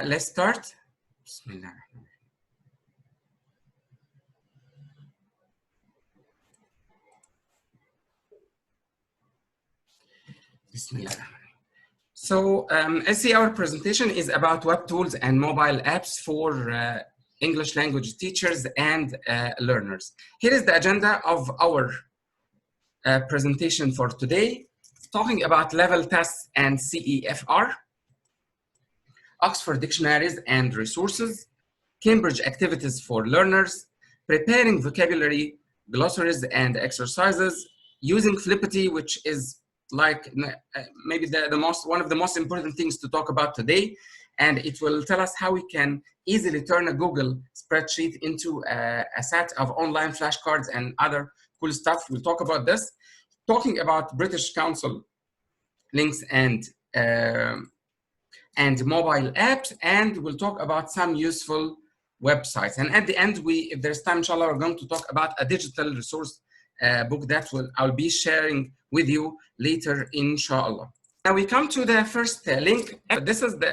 Let's start. Bismillah. Bismillah. So as see, our presentation is about web tools and mobile apps for English language teachers and learners. Here is the agenda of our presentation for today, talking about level tests and CEFR, Oxford dictionaries and resources, Cambridge activities for learners, preparing vocabulary, glossaries and exercises, using Flippity, which is like maybe one of the most important things to talk about today. And it will tell us how we can easily turn a Google spreadsheet into a set of online flashcards and other cool stuff. We'll talk about this. Talking about British Council links and mobile apps, and we'll talk about some useful websites. And at the end, if there's time, inshallah, we're going to talk about a digital resource book that I'll be sharing with you later, inshallah. Now we come to the first link. This is the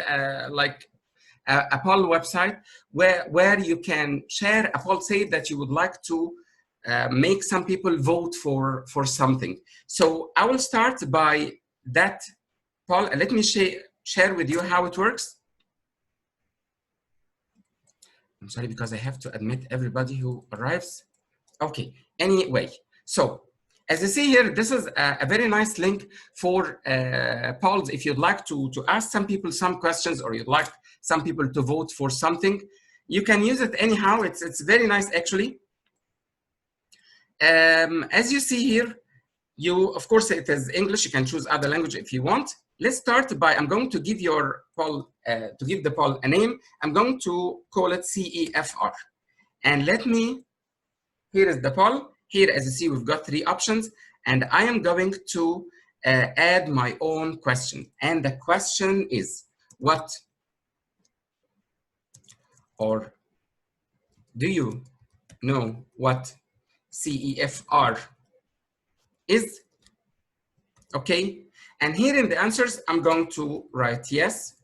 a poll website where you can share a poll, say that you would like to make some people vote for something. So I will start by that poll. Let me share with you how it works. I'm sorry, because I have to admit everybody who arrives. Okay, anyway, so as you see here, this is a very nice link for polls. If you'd like to ask some people some questions, or you'd like some people to vote for something, you can use it anyhow. It's very nice, actually. As you see here, of course, it is English. You can choose other language if you want. Let's start by, I'm going to give your poll, to give the poll a name. I'm going to call it CEFR. And here is the poll. Here, as you see, we've got 3 options. And I am going to add my own question. And the question is, what or do you know what CEFR is? Okay. And here in the answers, I'm going to write yes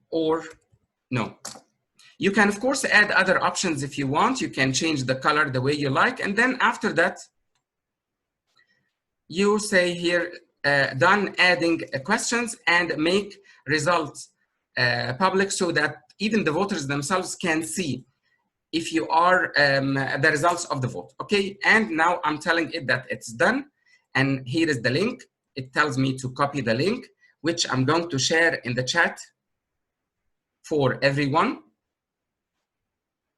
or no. You can, of course, add other options if you want. You can change the color the way you like. And then after that, you say here, done adding questions, and make results public so that even the voters themselves can see if you are the results of the vote. Okay, and now I'm telling it that it's done. And here is the link. It tells me to copy the link, which I'm going to share in the chat for everyone.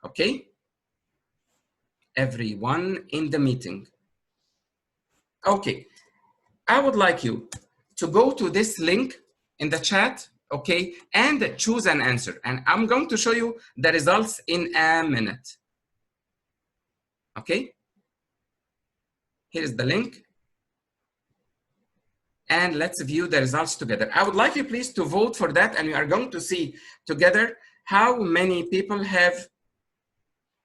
Okay, everyone in the meeting. Okay, I would like you to go to this link in the chat, okay, and choose an answer. And I'm going to show you the results in a minute. Okay, here's the link. And let's view the results together. I would like you please to vote for that, and we are going to see together how many people have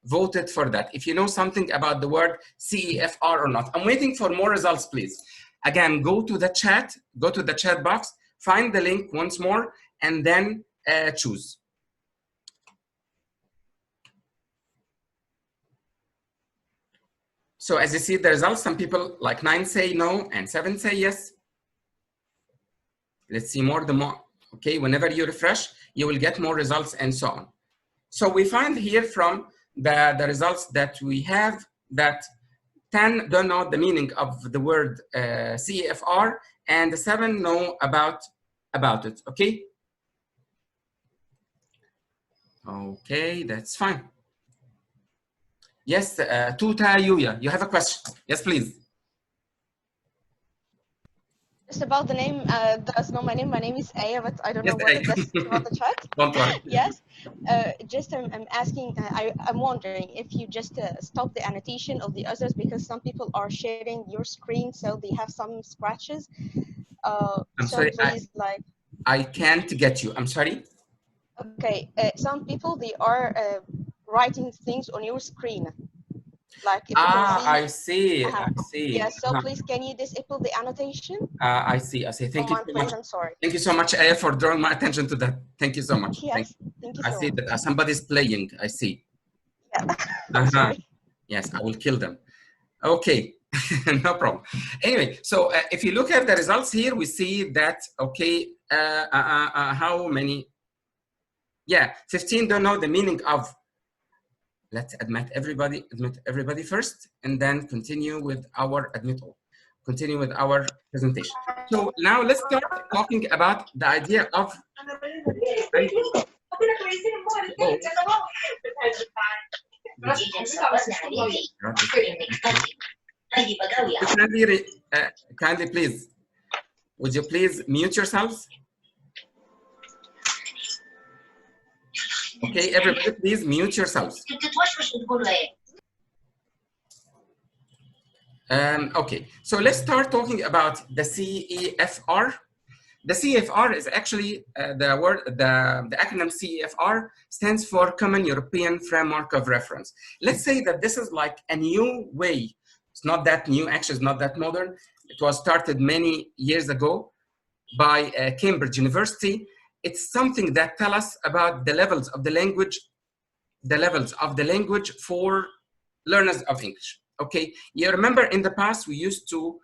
voted for that. If you know something about the word CEFR or not. I'm waiting for more results, please. Again, go to the chat box, find the link once more, and then choose. So as you see the results, some people like 9 say no and 7 say yes. Let's see more, the more. Okay, whenever you refresh, you will get more results and so on. So we find here from the results that we have that 10 don't know the meaning of the word CEFR, and 7 know about it. Okay. Okay, that's fine. Yes, Tuta Yuya, you have a question. Yes, please. Just about the name, does know my name. My name is Aya, but I don't know whether that's about the chat. Don't worry. Yes. Just I'm asking, I'm wondering if you just stop the annotation of the others, because some people are sharing your screen, so they have some scratches. I'm sorry, please, I can't get you. I'm sorry. Okay. Some people, they are writing things on your screen. Like if you can Ah, see. I see. Uh-huh. I see. Yeah, so please can you disable the annotation I see. I see. Thank on you my so much. place? I'm sorry. Thank you so much, Aya, for drawing my attention to that. Thank you so much. Thank Yes, you. thank you I so see much. that somebody's playing. I see. Yeah, I'm Uh-huh. sorry. Yes, I will kill them. Okay, no problem. Anyway, so if you look at the results here, we see that, okay, how many? Yeah, 15 don't know the meaning of. Let's admit everybody first, and then continue with our admit all. Continue with our presentation. So now let's start talking about the idea of. Oh, kindly, please, would you please mute yourselves? Okay, everybody, please mute yourselves. Okay, so let's start talking about the CEFR. The CEFR is actually the acronym CEFR stands for Common European Framework of Reference. Let's say that this is like a new way. It's not that new, actually, it's not that modern. It was started many years ago by Cambridge University. It's something that tells us about the levels of the language for learners of English. Okay, you remember in the past we used to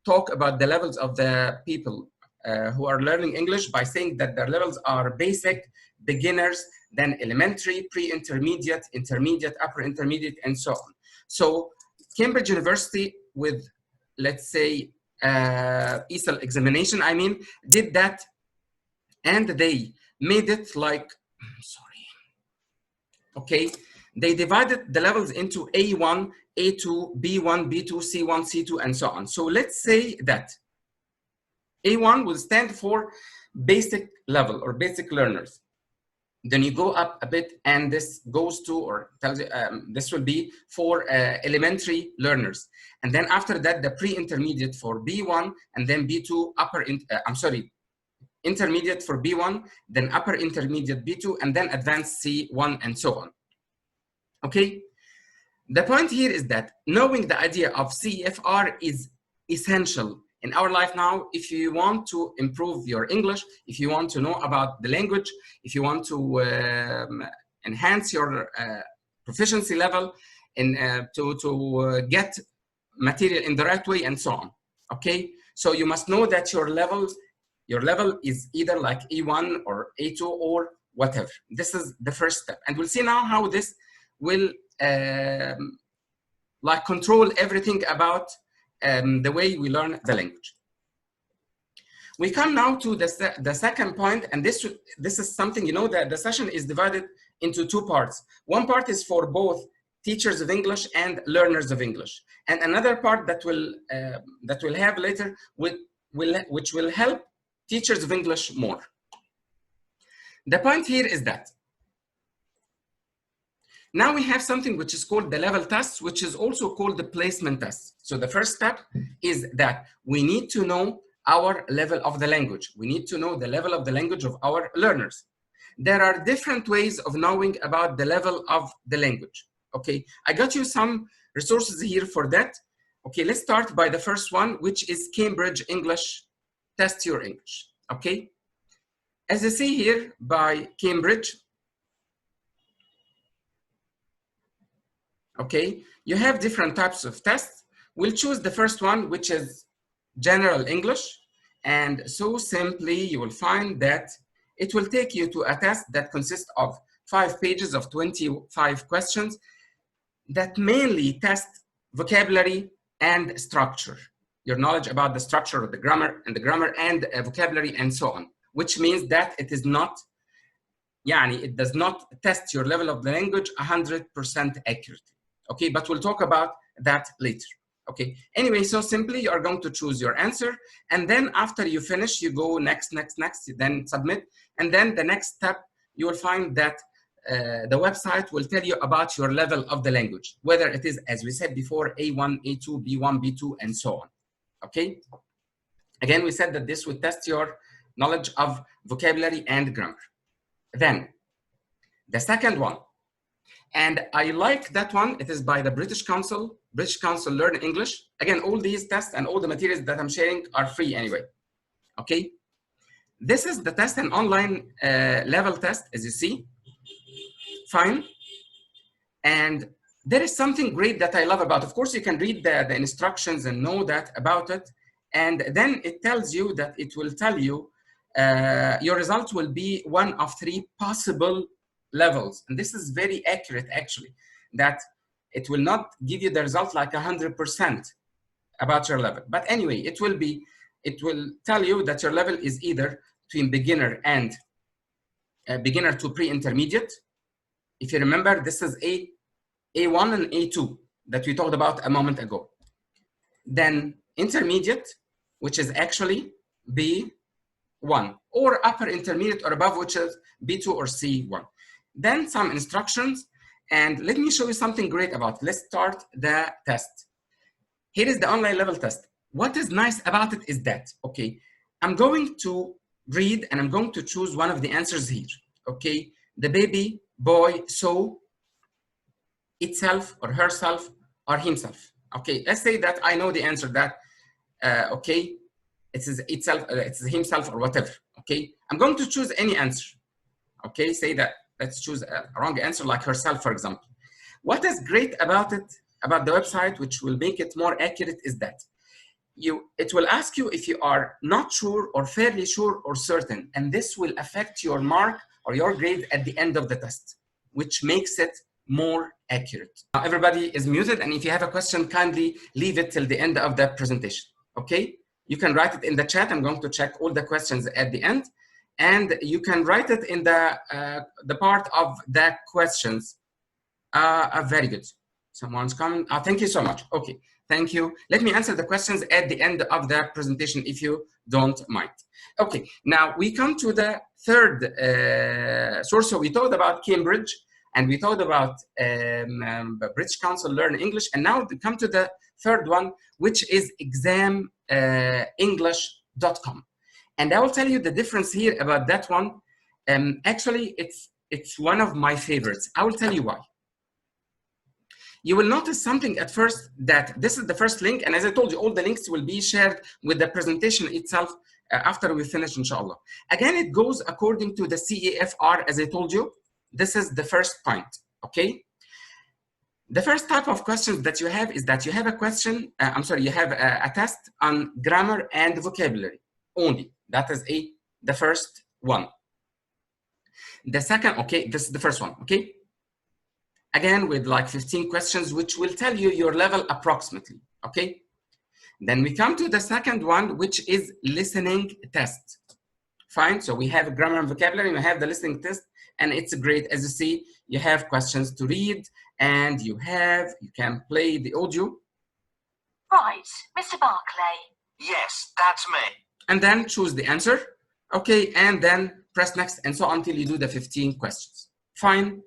talk about the levels of the people who are learning English by saying that their levels are basic, beginners, then elementary, pre-intermediate, intermediate, upper intermediate, and so on. So Cambridge University with, let's say, ESOL examination, I mean, did that, and they made it like, sorry, okay, they divided the levels into A1, A2, B1, B2, C1, C2, and so on. So let's say that A1 will stand for basic level or basic learners. Then you go up a bit and this goes to, or tells you, this will be for elementary learners. And then after that, the pre-intermediate for B1 and then B2 intermediate for B1, then upper intermediate B2, and then advanced C1 and so on. Okay? The point here is that knowing the idea of CFR is essential in our life now. If you want to improve your English, if you want to know about the language, if you want to enhance your proficiency level, and to get material in the right way, and so on. Okay, so you must know that your level is either like E1 or A2 or whatever. This is the first step, and we'll see now how this will like control everything about the way we learn the language. We come now to the second point, and this is something, you know, that the session is divided into two parts. One part is for both teachers of English and learners of English, and another part that we'll have later which will help teachers of English more. The point here is that now we have something which is called the level test, which is also called the placement test. So the first step is that we need to know our level of the language. We need to know the level of the language of our learners. There are different ways of knowing about the level of the language. Okay, I got you some resources here for that. Okay, let's start by the first one, which is Cambridge English Test Your English. Okay, as you see here by Cambridge, okay, you have different types of tests. We'll choose the first one, which is General English. And so simply you will find that it will take you to a test that consists of 5 pages of 25 questions that mainly test vocabulary and structure, your knowledge about the structure of the grammar and vocabulary and so on, which means that it is not, it does not test your level of the language 100% accurately. Okay, but we'll talk about that later. Okay, anyway, so simply you are going to choose your answer, and then after you finish, you go next, then submit, and then the next step, you will find that the website will tell you about your level of the language, whether it is, as we said before, A1, A2, B1, B2, and so on. Okay, again, we said that this would test your knowledge of vocabulary and grammar. Then the second one, And I like that one. It is by the British Council Learn English. Again, all these tests and all the materials that I'm sharing are free anyway. Okay. This is the test, an online level test, as you see. Fine. And there is something great that I love about. Of course, you can read the instructions and know that about it. And then it tells you that it will tell you your result will be one of 3 possible levels. And this is very accurate, actually, that it will not give you the result like 100% about your level. But anyway, it will tell you that your level is either between beginner and beginner to pre-intermediate. If you remember, this is A1 and A2 that we talked about a moment ago. Then intermediate, which is actually B1, or upper intermediate or above, which is B2 or C1. Then some instructions, and let me show you something great about it. Let's start the test. Here is the online level test. What is nice about it is that, okay, I'm going to read and I'm going to choose one of the answers here, okay? The baby boy saw itself or herself or himself. Okay, let's say that I know the answer that, okay, it's itself, it's himself or whatever, okay? I'm going to choose any answer, okay? Say that, let's choose a wrong answer like herself, for example. What is great about it, about the website, which will make it more accurate, is that it will ask you if you are not sure or fairly sure or certain, and this will affect your mark or your grade at the end of the test, which makes it more accurate. Now everybody is muted, and if you have a question, kindly leave it till the end of the presentation, okay? You can write it in the chat. I'm going to check all the questions at the end, and you can write it in the part of the questions. Very good. Someone's coming. Thank you so much. Okay, thank you. Let me answer the questions at the end of the presentation, if you don't mind. Okay, now we come to the third source. So we talked about Cambridge, and we talked about British Council Learn English, and now we come to the third one, which is examenglish.com. And I will tell you the difference here about that one. Actually, it's one of my favorites. I will tell you why. You will notice something at first, that this is the first link. And as I told you, all the links will be shared with the presentation itself after we finish, inshallah. Again, it goes according to the CEFR, as I told you. This is the first point, okay? The first type of questions that you have is that you have a question, you have a test on grammar and vocabulary only. That is the first one. The second, okay, this is the first one, okay? Again, with like 15 questions, which will tell you your level approximately, okay? Then we come to the second one, which is listening test. Fine, so we have grammar and vocabulary, we have the listening test, and it's great. As you see, you have questions to read, and you can play the audio. Right, Mr. Barclay. Yes, that's me. And then choose the answer, okay, and then press next, and so until you do the 15 questions. Fine.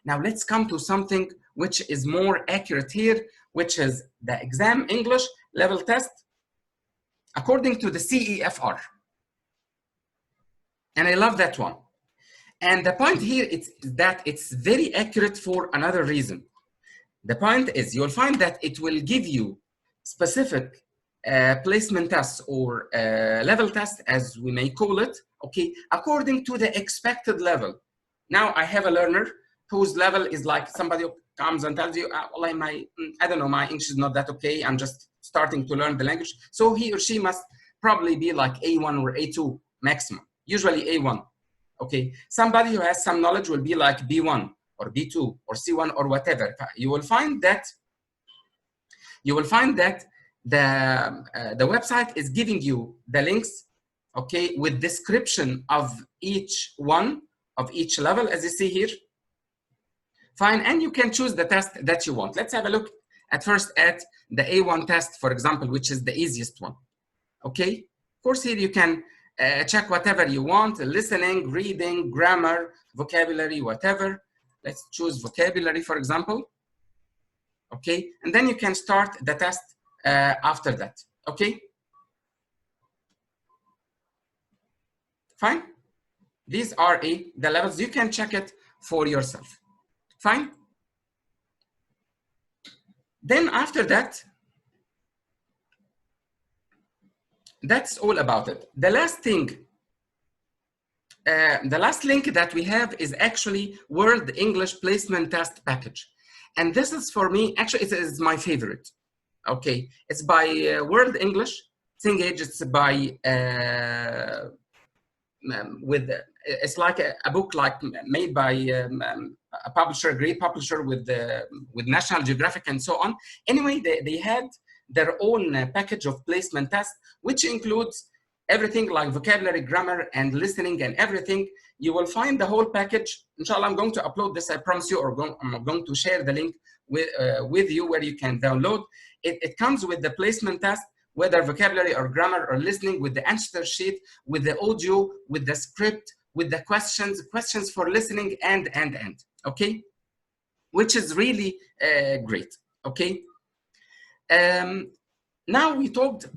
Now let's come to something which is more accurate here, which is the exam English level test according to the CEFR. And I love that one. And the point here is that it's very accurate for another reason. The point is you'll find that it will give you specific placement tests or level tests, as we may call it, okay, according to the expected level. Now I have a learner whose level is like somebody who comes and tells you, well, I don't know, my English is not that okay. I'm just starting to learn the language. So he or she must probably be like A1 or A2 maximum, usually A1, okay? Somebody who has some knowledge will be like B1 or B2 or C1 or whatever. You will find that the website is giving you the links, okay, with description of each one, of each level, as you see here. Fine, and you can choose the test that you want. Let's have a look at first at the A1 test, for example, which is the easiest one, okay? Of course, here you can check whatever you want, listening, reading, grammar, vocabulary, whatever. Let's choose vocabulary, for example, okay? And then you can start the test after that, okay? Fine? These are the levels. You can check it for yourself. Fine? Then after that, that's all about it. The last thing, the last link that we have is actually World English Placement Test Package. And this is for me, actually it is my favorite. Okay, it's by World English. Cengage, it's by, it's like a book like made by a publisher, a great publisher with National Geographic and so on. Anyway, they had their own package of placement tests, which includes everything like vocabulary, grammar, and listening and everything. You will find the whole package. Inshallah, I'm going to upload this, I promise you, or I'm going to share the link with you where you can download. It comes with the placement test, whether vocabulary or grammar or listening, with the answer sheet, with the audio, with the script, with the questions for listening, and, okay? Which is really great, okay? Now we talked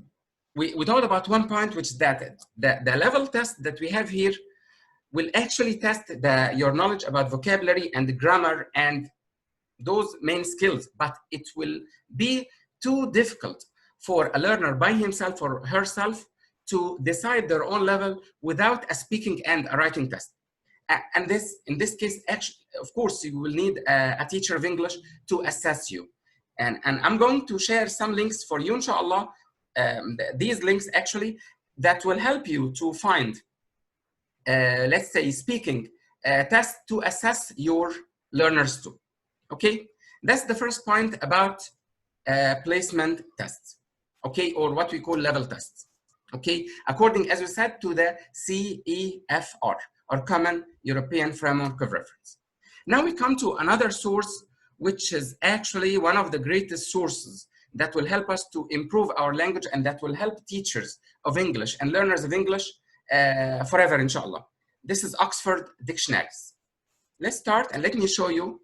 about one point, which is that the level test that we have here will actually test your knowledge about vocabulary and the grammar and those main skills, but it will be too difficult for a learner by himself or herself to decide their own level without a speaking and a writing test. And in this case, actually, of course, you will need a teacher of English to assess you. And I'm going to share some links for you, inshallah, these links actually, that will help you to find, let's say, speaking tests to assess your learners too. Okay, that's the first point about placement tests, okay, or what we call level tests, okay, according, as we said, to the CEFR, or Common European Framework of Reference. Now we come to another source, which is actually one of the greatest sources that will help us to improve our language and that will help teachers of English and learners of English forever, inshallah. This is Oxford Dictionaries. Let's start and let me show you.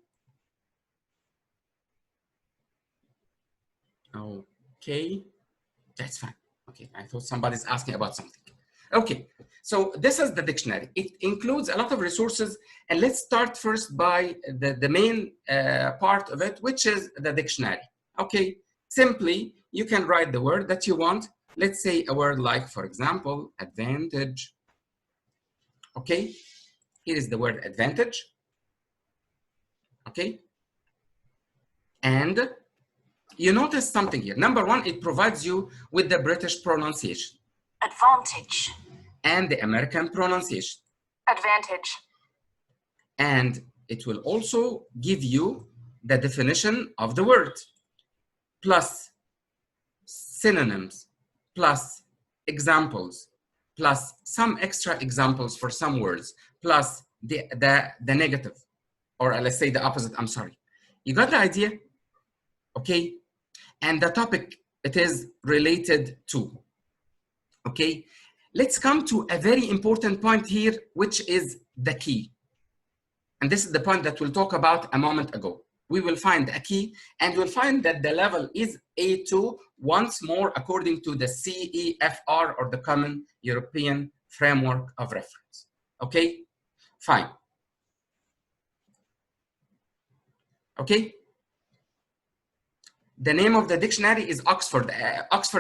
Okay, that's fine. Okay, I thought somebody's asking about something. Okay, so this is the dictionary. It includes a lot of resources, and let's start first by the main part of it, which is the dictionary. Okay, simply, you can write the word that you want. Let's say a word like, for example, advantage. Okay, here is the word advantage. Okay, and you notice something here. Number one, it provides you with the British pronunciation. Advantage. And the American pronunciation. Advantage. And it will also give you the definition of the word, plus synonyms, plus examples, plus some extra examples for some words, plus the negative, or let's say the opposite, I'm sorry. You got the idea? Okay, and the topic it is related to. Okay, let's come to a very important point here, which is the key. And this is the point that we'll talk about a moment ago. We will find a key, and we'll find that the level is A2 once more according to the CEFR, or the Common European Framework of Reference. Okay, fine. Okay. The name of the dictionary is Oxford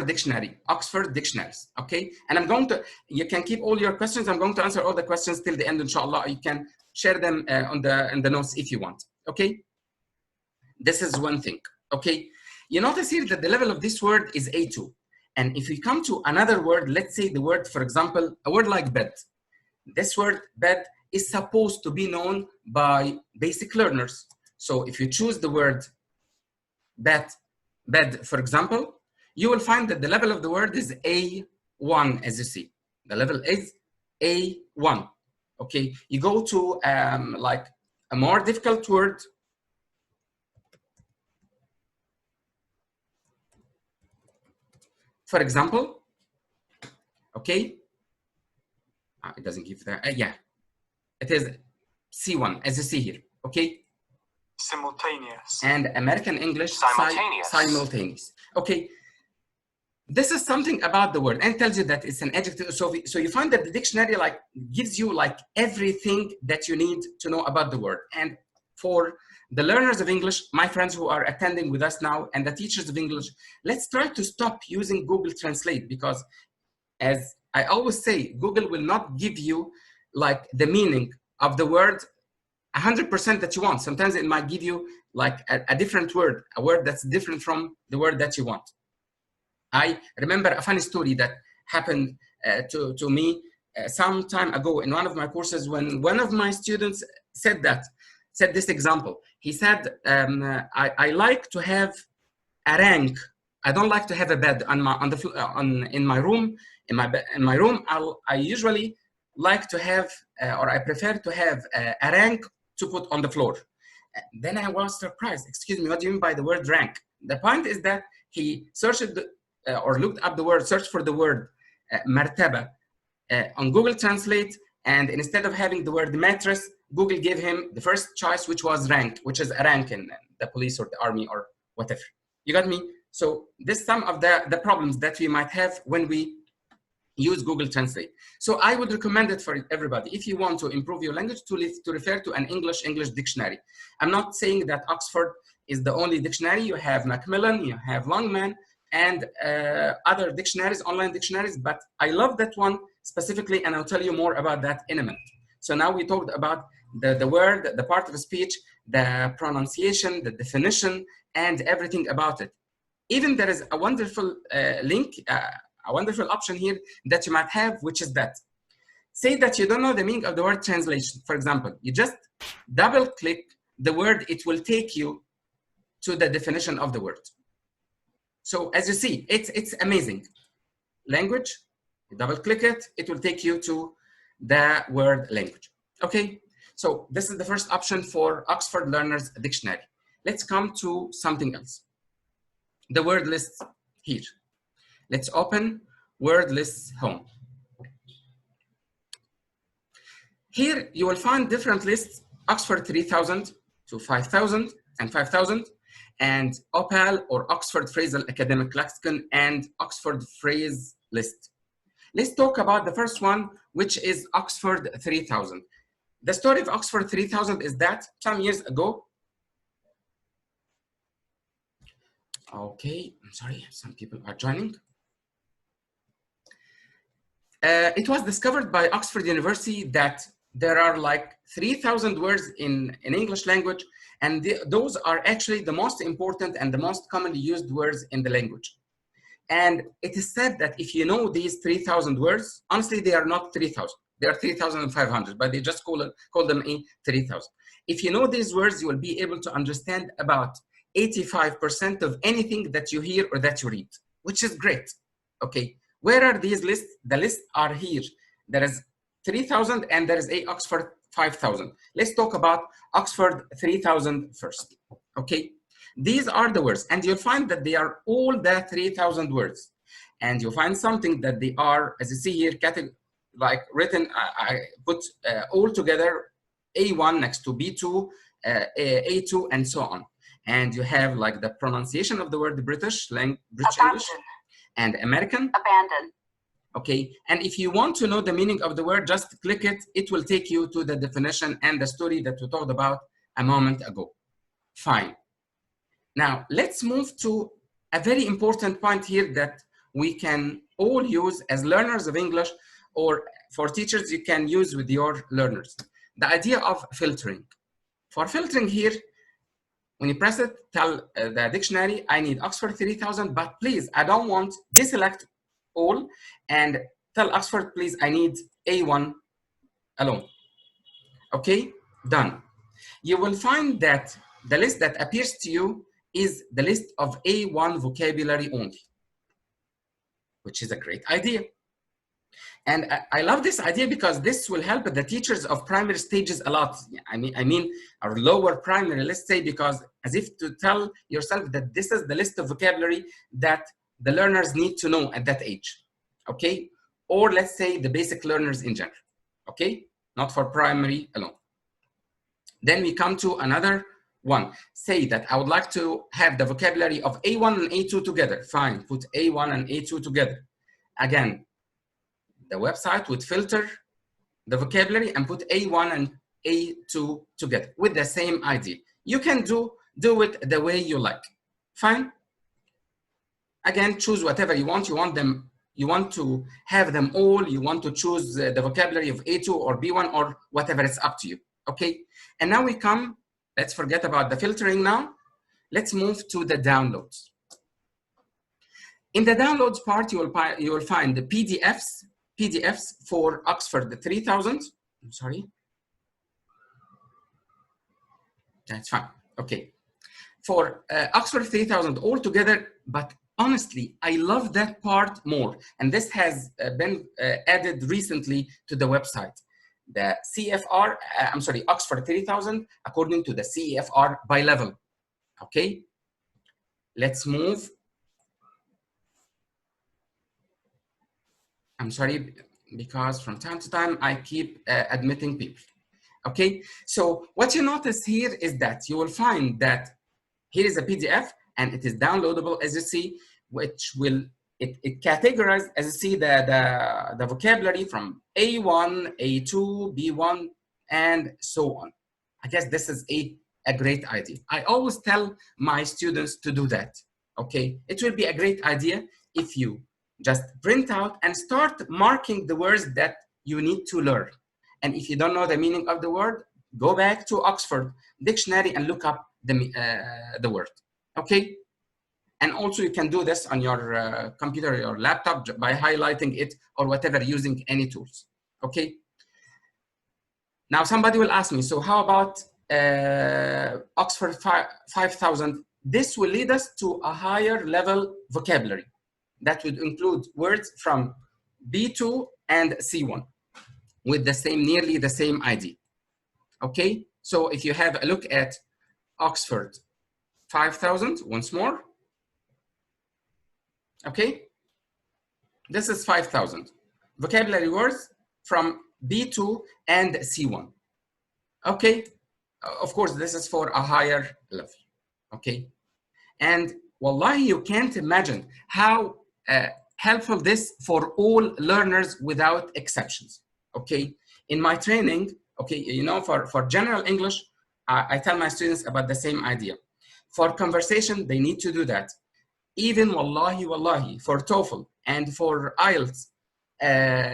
Dictionary, Oxford Dictionaries, okay? And I'm going to, you can keep all your questions. I'm going to answer all the questions till the end, inshallah. You can share them in the notes if you want, okay? This is one thing, okay? You notice here that the level of this word is A2. And if we come to another word, let's say the word, for example, a word like bed. This word bed is supposed to be known by basic learners. So if you choose the word bed, for example, you will find that the level of the word is A1, as you see. The level is A1, okay? You go to like a more difficult word. For example, okay? It doesn't give that, yeah. It is C1, as you see here, okay? Simultaneous. And American English, simultaneous. Simultaneous. Okay, this is something about the word and tells you that it's an adjective. So you find that the dictionary like gives you like everything that you need to know about the word. And for the learners of English, my friends who are attending with us now, and the teachers of English, let's try to stop using Google Translate, because as I always say, Google will not give you like the meaning of the word 100% that you want. Sometimes it might give you like a different word, a word that's different from the word that you want. I remember a funny story that happened to me some time ago in one of my courses, when one of my students said this example. He said, I like to have a rank. I don't like to have a bed in my room. In my room, I usually like to have, or I prefer to have a rank to put on the floor. Then I was surprised. Excuse me, what do you mean by the word rank? The point is that he searched or looked up the word, searched for the word martaba on Google Translate, and instead of having the word mattress, Google gave him the first choice, which was rank, which is a rank in the police or the army or whatever. You got me? So this is some of the problems that we might have when we use Google Translate. So I would recommend it for everybody. If you want to improve your language, to refer to an English dictionary. I'm not saying that Oxford is the only dictionary. You have Macmillan, you have Longman, and other dictionaries, online dictionaries, but I love that one specifically, and I'll tell you more about that in a minute. So now we talked about the word, the part of speech, the pronunciation, the definition, and everything about it. Even there is a wonderful link, a wonderful option here that you might have, which is that. Say that you don't know the meaning of the word translation. For example, you just double click the word, it will take you to the definition of the word. So as you see, it's amazing. Language, you double click it, it will take you to the word language. Okay, so this is the first option for Oxford Learners Dictionary. Let's come to something else. The word list here. Let's open word lists home. Here you will find different lists, Oxford 3000 to 5000 and 5000, and OPAL or Oxford Phrasal Academic Lexicon and Oxford Phrase List. Let's talk about the first one, which is Oxford 3000. The story of Oxford 3000 is that some years ago, okay, I'm sorry, some people are joining. It was discovered by Oxford University that there are like 3,000 words in English language, and those are actually the most important and the most commonly used words in the language. And it is said that if you know these 3,000 words, honestly, they are not 3,000. They are 3,500, but they just call them 3,000. If you know these words, you will be able to understand about 85% of anything that you hear or that you read, which is great. Okay. Where are these lists? The lists are here. There is 3,000 and there is a Oxford 5,000. Let's talk about Oxford 3,000 first. Okay, these are the words, and you'll find that they are all the 3,000 words. And you'll find something that they are, as you see here, like written. I put all together, A1 next to B2, A2, and so on. And you have like the pronunciation of the word British English. And American. Abandon. Okay, and if you want to know the meaning of the word, just click it. It will take you to the definition and the story that we talked about a moment ago. Fine. Now, let's move to a very important point here that we can all use as learners of English, or for teachers, you can use with your learners. The idea of filtering. For filtering here, when you press it, tell the dictionary, I need Oxford 3000, but please, I don't want, deselect all, and tell Oxford, please, I need A1 alone. Okay, done. You will find that the list that appears to you is the list of A1 vocabulary only, which is a great idea. And I love this idea because this will help the teachers of primary stages a lot. I mean, our lower primary, let's say, because as if to tell yourself that this is the list of vocabulary that the learners need to know at that age, okay? Or let's say the basic learners in general, okay? Not for primary alone. Then we come to another one. Say that I would like to have the vocabulary of A1 and A2 together. Fine, put A1 and A2 together. Again, the website would filter the vocabulary and put A1 and A2 together with the same ID. You can do it the way you like. Fine. Again, choose whatever you want. You want to have them all. You want to choose the vocabulary of A2 or B1 or whatever. It's up to you. Okay. And now we come. Let's forget about the filtering now. Let's move to the downloads. In the downloads part, you will find the PDFs for Oxford 3000. I'm sorry. That's fine. Okay. For Oxford 3000 altogether, but honestly, I love that part more. And this has been added recently to the website. The CFR, Oxford 3000, according to the CFR by level. Okay. Let's move. I'm sorry, because from time to time, I keep admitting people. Okay, so what you notice here is that you will find that here is a PDF and it is downloadable, as you see, which will, it categorizes, as you see, the vocabulary from A1, A2, B1, and so on. I guess this is a great idea. I always tell my students to do that, okay? It will be a great idea if you just print out and start marking the words that you need to learn. And if you don't know the meaning of the word, go back to Oxford Dictionary and look up the word, okay? And also you can do this on your computer or your laptop by highlighting it or whatever, using any tools, okay? Now somebody will ask me, so how about Oxford 5000? This will lead us to a higher level vocabulary. That would include words from B2 and C1 with the same, nearly the same ID. Okay, so if you have a look at Oxford 5000 once more, okay, this is 5000 vocabulary words from B2 and C1. Okay, of course, this is for a higher level. Okay, and wallahi, you can't imagine how helpful this for all learners without exceptions. Okay, in my training, okay, you know, for general English, I tell my students about the same idea. For conversation, they need to do that. Even wallahi, for TOEFL and for IELTS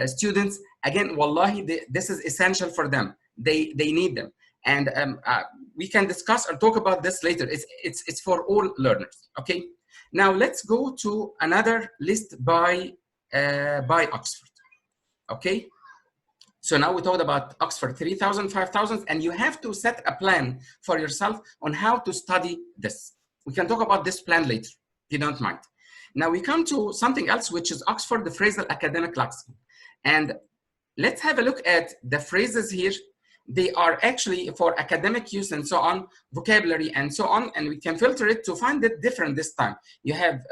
students, again, wallahi, this is essential for them. They need them. And we can discuss or talk about this later. It's for all learners, okay? Now let's go to another list by Oxford, okay? So now we talked about Oxford 3000, 5000, and you have to set a plan for yourself on how to study this. We can talk about this plan later, if you don't mind. Now we come to something else, which is Oxford, the Phrasal Academic Lexicon. And let's have a look at the phrases here. They are actually for academic use and so on, vocabulary and so on, and we can filter it to find it different this time. You have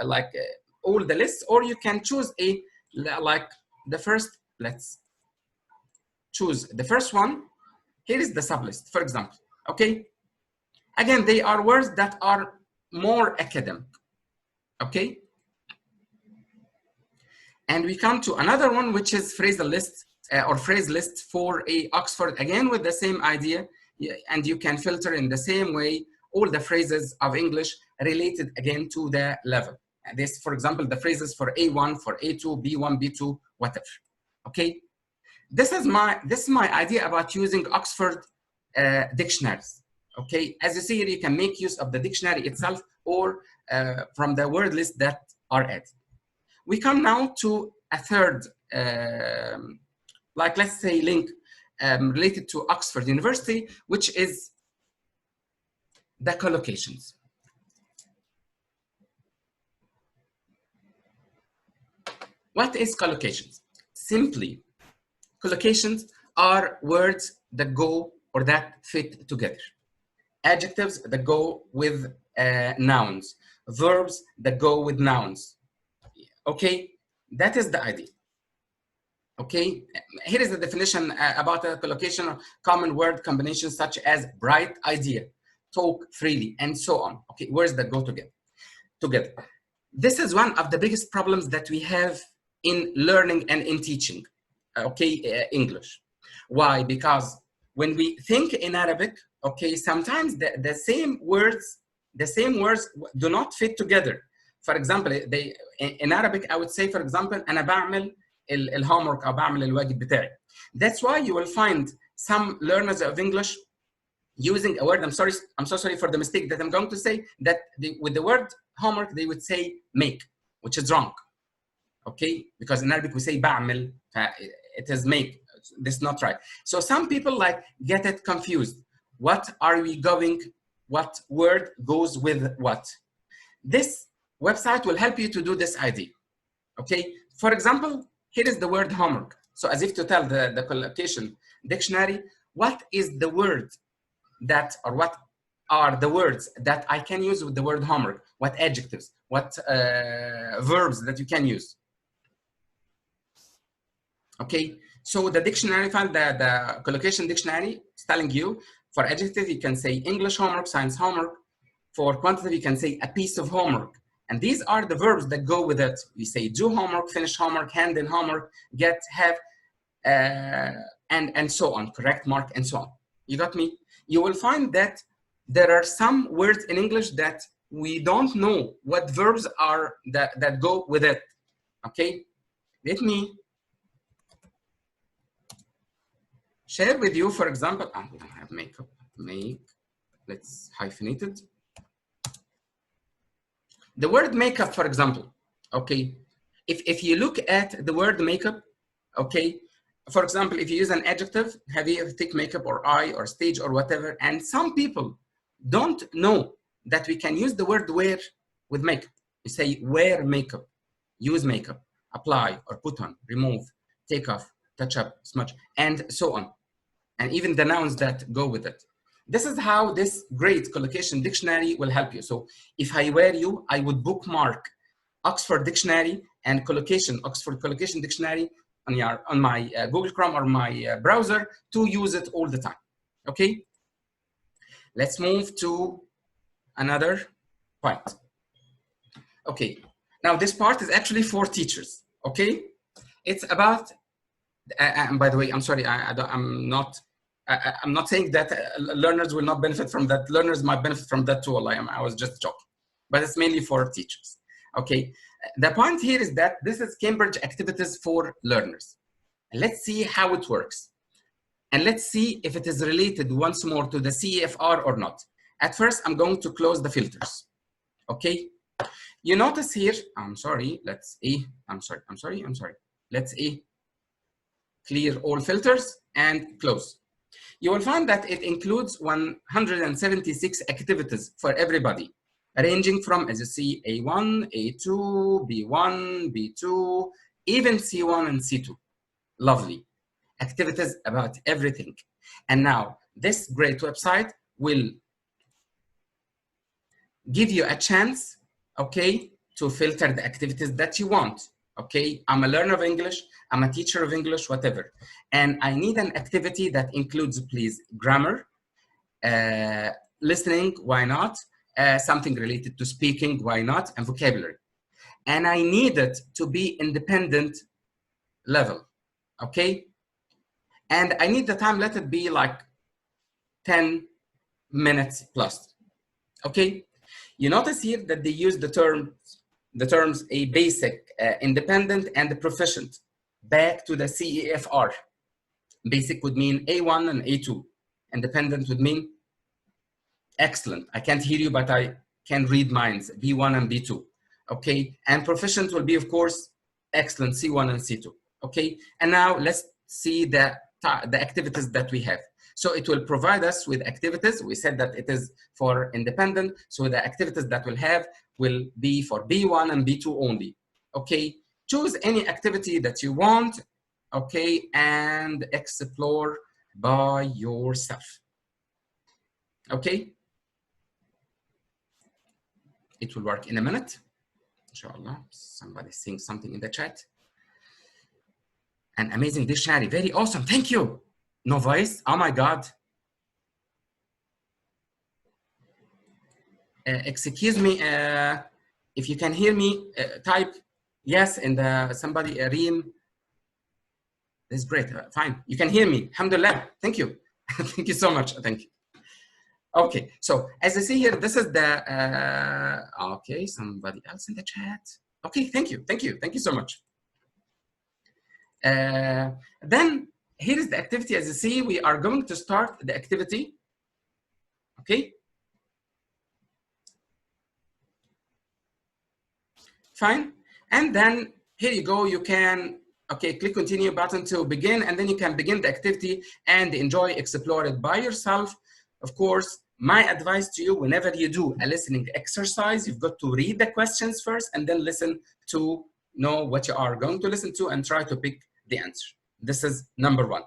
all the lists, or you can choose the first, let's choose the first one. Here is the sublist, for example, okay? Again, they are words that are more academic, okay? And we come to another one, which is phrasal list or phrase list for a Oxford, again with the same idea, and you can filter in the same way all the phrases of English related again to the level. And this, for example, the phrases for A1, for A2, B1, B2, whatever. Okay, this is my idea about using Oxford dictionaries. Okay, as you see here, you can make use of the dictionary itself or from the word list that are added. We come now to a third, let's say, link related to Oxford University, which is the collocations. What is collocations? Simply, collocations are words that go or that fit together. Adjectives that go with nouns. Verbs that go with nouns. Okay, that is the idea. Okay, here is the definition about a collocation: common word combinations such as bright idea, talk freely, and so on. Okay, words that go together. This is one of the biggest problems that we have in learning and in teaching, okay, English. Why? Because when we think in Arabic, okay, sometimes the same words do not fit together. For example, in Arabic, I would say, for example, أنا بعمل الhomework أو بعمل الواجب بتاعي. That's why you will find some learners of English using a word. I'm so sorry for the mistake that I'm going to say, that with the word homework, they would say make, which is wrong. Okay, because in Arabic we say بعمل, it is make. This is not right. So some people like get it confused. What word goes with what? This website will help you to do this idea. Okay, for example, here is the word homework. So as if to tell the collocation dictionary, what is the word that, or what are the words that I can use with the word homework? What adjectives, what verbs that you can use? Okay, so the dictionary file, the collocation dictionary is telling you, for adjective, you can say English homework, science homework. For quantitative, you can say a piece of homework. And these are the verbs that go with it. We say do homework, finish homework, hand in homework, get, have, and so on, correct, mark, and so on. You got me? You will find that there are some words in English that we don't know what verbs are that go with it. Okay, let me share with you, for example, we don't have makeup, let's hyphenate it. The word makeup, for example, okay, if you look at the word makeup, okay, for example, if you use an adjective, heavy, thick makeup, or eye, or stage, or whatever, and some people don't know that we can use the word wear with makeup. You say wear makeup, use makeup, apply, or put on, remove, take off, touch up, smudge, and so on. And even the nouns that go with it. This is how this great collocation dictionary will help you. So if I were you, I would bookmark Oxford Dictionary and Oxford Collocation Dictionary on my Google Chrome or my browser to use it all the time. Okay, let's move to another point. Okay, now this part is actually for teachers. Okay, it's about, and by the way, I'm sorry, I'm not saying that learners will not benefit from that. Learners might benefit from that too. I was just joking, but it's mainly for teachers. Okay, the point here is that this is Cambridge activities for learners. Let's see how it works. And let's see if it is related once more to the CEFR or not. At first, I'm going to close the filters. Okay, you notice here, Let's clear all filters and close. You will find that it includes 176 activities for everybody, ranging from, as you see, A1, A2, B1, B2, even C1 and C2. Lovely. Activities about everything. And now this great website will give you a chance, okay, to filter the activities that you want. Okay, I'm a learner of English, I'm a teacher of English, whatever. And I need an activity that includes, please, grammar, listening, why not? Something related to speaking, why not? And vocabulary. And I need it to be independent level, okay? And I need the time, let it be like 10 minutes plus, okay? You notice here that they use the terms a basic, independent, and proficient. Back to the CEFR. Basic would mean A1 and A2. Independent would mean excellent. I can't hear you, but I can read minds, B1 and B2. Okay, and proficient will be, of course, excellent, C1 and C2. Okay, and now let's see the activities that we have. So it will provide us with activities. We said that it is for independent. So the activities that we'll have will be for B1 and B2 only. Okay, choose any activity that you want. Okay, and explore by yourself. Okay, it will work in a minute. Inshallah, somebody's saying something in the chat. An amazing dictionary, very awesome, thank you. No voice, oh my God. Excuse me, if you can hear me, type yes, and somebody, Reem. That's great, fine. You can hear me, alhamdulillah, thank you. Thank you so much. Thank you. Okay, so as you see here, this is the, okay, somebody else in the chat. Okay, thank you, thank you, thank you so much. Then here is the activity. As you see, we are going to start the activity. Okay. Fine. And then here you go. You can, okay, click continue button to begin, and then you can begin the activity and enjoy, explore it by yourself. Of course, my advice to you, whenever you do a listening exercise, you've got to read the questions first and then listen to know what you are going to listen to and try to pick the answer. This is number one.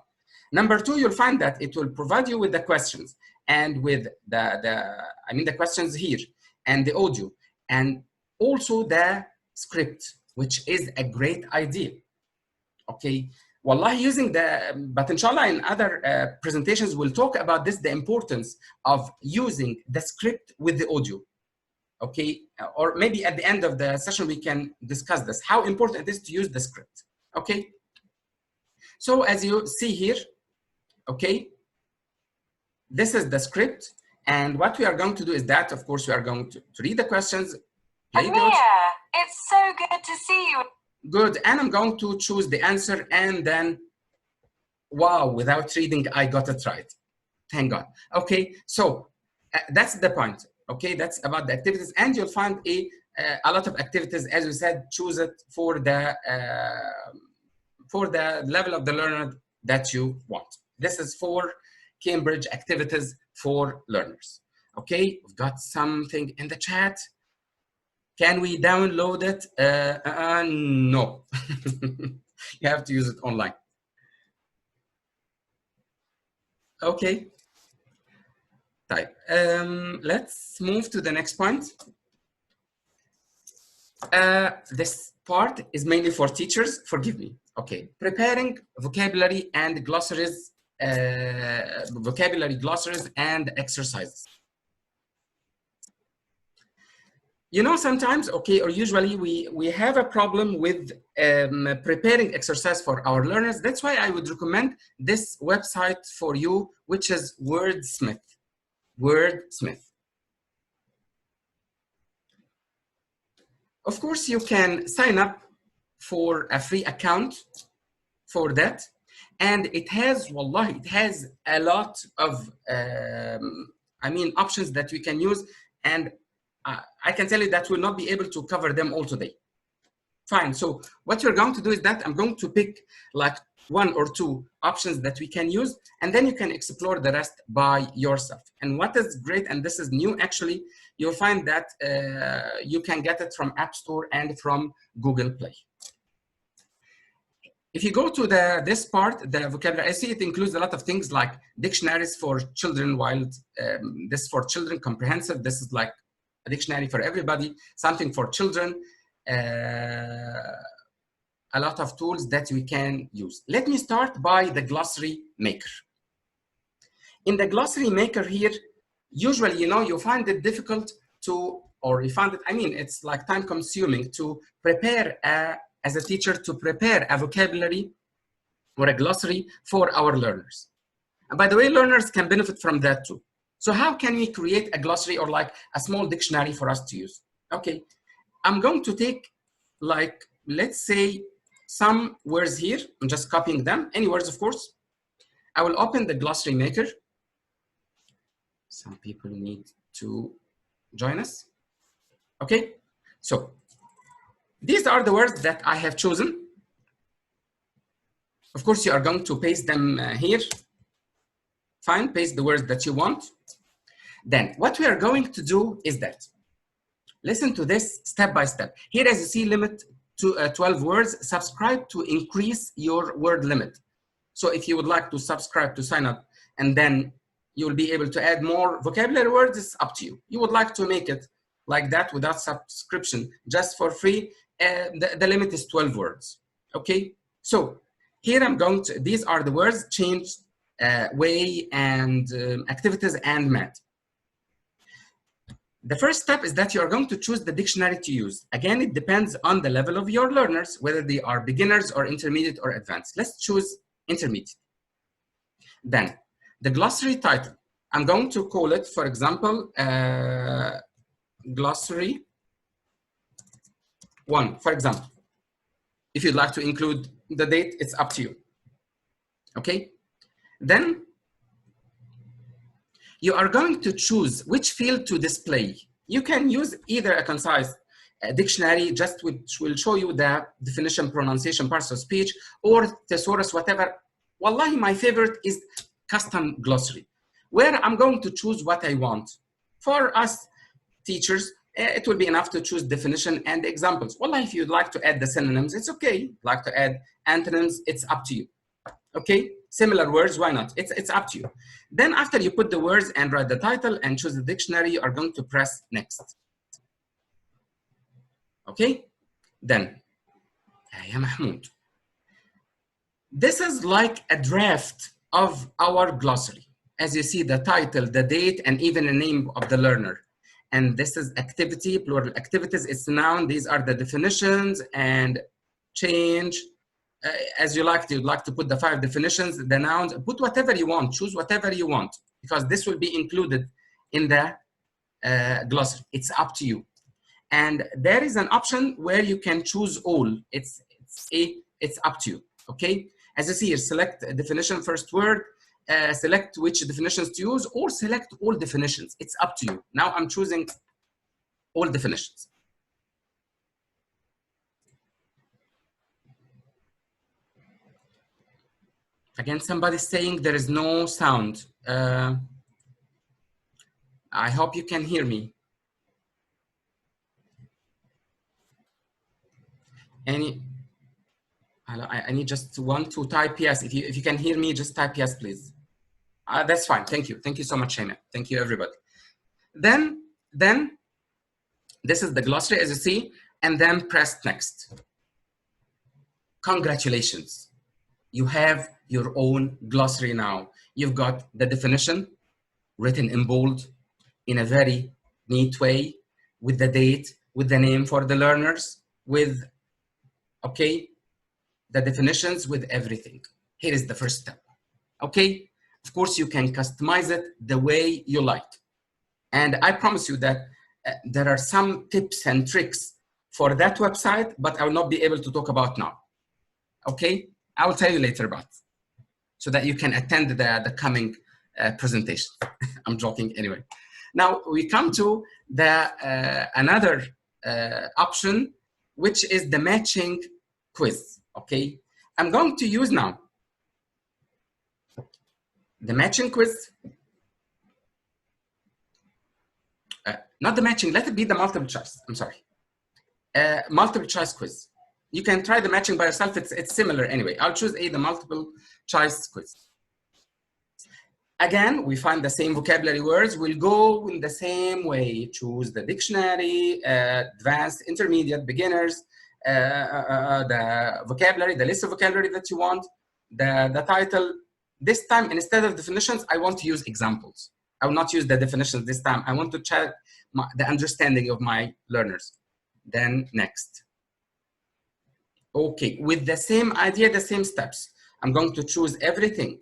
Number two, you'll find that it will provide you with the questions and with the questions here and the audio and also the script, which is a great idea. Okay. Wallah, using but inshallah in other presentations, we'll talk about this, the importance of using the script with the audio. Okay. Or maybe at the end of the session, we can discuss this, how important it is to use the script. Okay. So as you see here, okay, this is the script. And what we are going to do is that, of course, we are going to read the questions. Amir, it's so good to see you. Good. And I'm going to choose the answer. And then, wow, without reading, I got it right. Thank God. Okay. So that's the point. Okay. That's about the activities. And you'll find a lot of activities. As we said, choose it for the level of the learner that you want. This is for Cambridge activities for learners. Okay, we've got something in the chat. Can we download it? No. You have to use it online. Okay. Type. Let's move to the next point. This part is mainly for teachers. Forgive me. Okay. Preparing vocabulary and glossaries. Vocabulary glossaries and exercises. You know, sometimes, okay, or usually we have a problem with preparing exercise for our learners. That's why I would recommend this website for you, which is Wordsmith. Wordsmith. Of course, you can sign up for a free account for that. And it has, wallahi, it has a lot of, options that we can use. And I can tell you that we'll not be able to cover them all today. Fine. So what you're going to do is that I'm going to pick like 1 or 2 options that we can use, and then you can explore the rest by yourself. And what is great, and this is new actually, you'll find that you can get it from App Store and from Google Play. If you go to this part, the vocabulary, I see it includes a lot of things like dictionaries for children, while this for children comprehensive. This is like a dictionary for everybody, something for children, a lot of tools that we can use. Let me start by the glossary maker. In the glossary maker here, usually, you know, you find it difficult to, or you find it, it's like time consuming to prepare as a teacher to prepare a vocabulary or a glossary for our learners. And by the way, learners can benefit from that too. So how can we create a glossary or like a small dictionary for us to use? Okay, I'm going to take like, let's say some words here. I'm just copying them, any words, of course. I will open the glossary maker. Some people need to join us. Okay, so these are the words that I have chosen. Of course, you are going to paste them here. Fine, paste the words that you want. Then what we are going to do is that, listen to this step by step. Here, as you see, limit to 12 words. Subscribe to increase your word limit. So if you would like to subscribe to sign up, and then you will be able to add more vocabulary words, it's up to you. You would like to make it like that without subscription, just for free, the limit is 12 words. Okay, so here I'm going to, these are the words: change, way, and activities, and math. The first step is that you are going to choose the dictionary to use. Again, it depends on the level of your learners, whether they are beginners or intermediate or advanced. Let's choose intermediate. Then the glossary title, I'm going to call it, for example, glossary 1, for example. If you'd like to include the date, it's up to you. Okay? Then you are going to choose which field to display. You can use either a concise dictionary, just which will show you the definition, pronunciation, parts of speech, or thesaurus, whatever. Wallahi, my favorite is custom glossary, where I'm going to choose what I want. For us teachers, it will be enough to choose definition and examples. Wallahi, if you'd like to add the synonyms, it's okay. Like to add antonyms, it's up to you. Okay, similar words, why not? It's up to you. Then after you put the words and write the title and choose the dictionary, you are going to press next. Okay, then, ya Mahmoud, this is like a draft of our glossary. As you see, the title, the date, and even the name of the learner. And this is activity, plural activities, it's noun. These are the definitions and change. As you like, you'd like to put the 5 definitions, the nouns, put whatever you want, choose whatever you want, because this will be included in the glossary. It's up to you. And there is an option where you can choose all. It's up to you, okay? As you see here, select a definition, first word, select which definitions to use, or select all definitions. It's up to you. Now I'm choosing all definitions. Again, somebody's saying there is no sound. I hope you can hear me. I need just one to type yes. If you can hear me, just type yes, please. That's fine. Thank you. Thank you so much, Hesham. Thank you, everybody. Then this is the glossary, as you see, and then press next. Congratulations. You have your own glossary now. You've got the definition written in bold in a very neat way, with the date, with the name for the learners, with, okay, the definitions, with everything. Here is the first step, okay? Of course, you can customize it the way you like. And I promise you that there are some tips and tricks for that website, but I will not be able to talk about now, okay? I will tell you later about it, so that you can attend the coming presentation. I'm joking anyway. Now we come to the another option, which is the matching quiz, okay? I'm going to use now the matching quiz. Not the matching, let it be the multiple choice, I'm sorry. Multiple choice quiz. You can try the matching by yourself, it's similar anyway. I'll choose the multiple choice quiz. Again, we find the same vocabulary words. We'll go in the same way. Choose the dictionary, advanced, intermediate, beginners, the vocabulary, the list of vocabulary that you want, the title. This time, instead of definitions, I want to use examples. I will not use the definitions this time. I want to check the understanding of my learners. Then next. Okay, with the same idea, the same steps. I'm going to choose everything.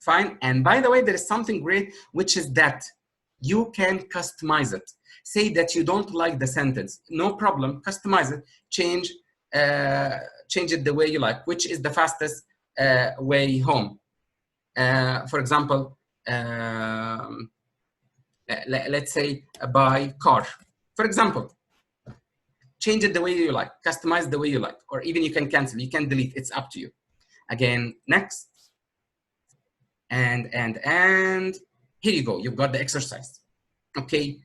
Fine. And by the way, there is something great, which is that you can customize it. Say that you don't like the sentence. No problem. Customize it. Change it the way you like, which is the fastest way home. For example, let's say buy car. For example, change it the way you like. Customize the way you like. Or even you can cancel. You can delete. It's up to you. Again, next. And here you go, you've got the exercise, okay?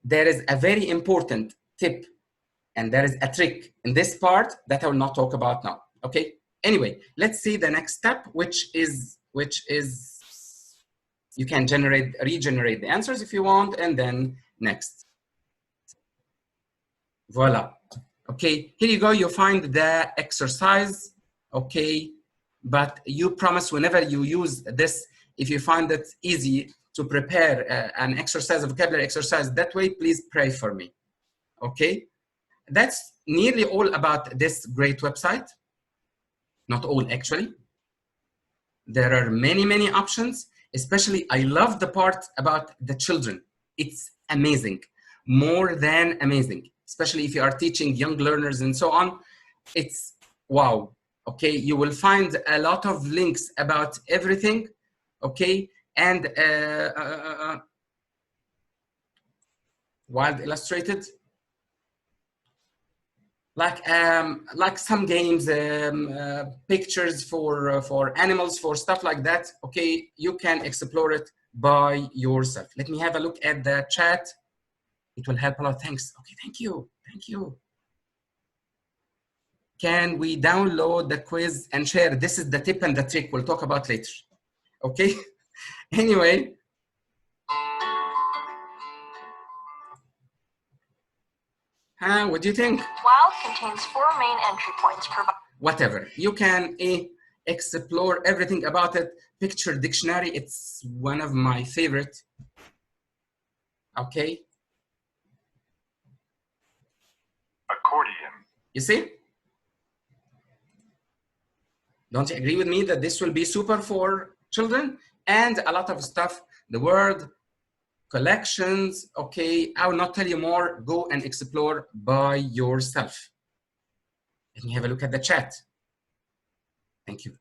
There is a very important tip and there is a trick in this part that I will not talk about now, okay? Anyway, let's see the next step, which is you can regenerate the answers if you want, and then next. Voila, okay, here you go, you find the exercise, okay? But you promise whenever you use this, if you find it easy to prepare an exercise, a vocabulary exercise that way, please pray for me, okay? That's nearly all about this great website. Not all, actually. There are many, many options. especially I love the part about the children. It's amazing, more than amazing, especially if you are teaching young learners and so on. It's wow. Okay, you will find a lot of links about everything. Okay, and wild illustrated, like some games, pictures for animals, for stuff like that. Okay, you can explore it by yourself. Let me have a look at the chat. It will help a lot. Thanks. Okay, thank you. Thank you. Can we download the quiz and share? This is the tip and the trick we'll talk about later. Okay. Anyway. What do you think? Wild contains 4 main entry points. Whatever. You can explore everything about it. Picture dictionary. It's one of my favorite. Okay. Accordion. You see? Don't you agree with me that this will be super for children? And a lot of stuff, the word, collections, okay, I will not tell you more. Go and explore by yourself. Let me have a look at the chat. Thank you.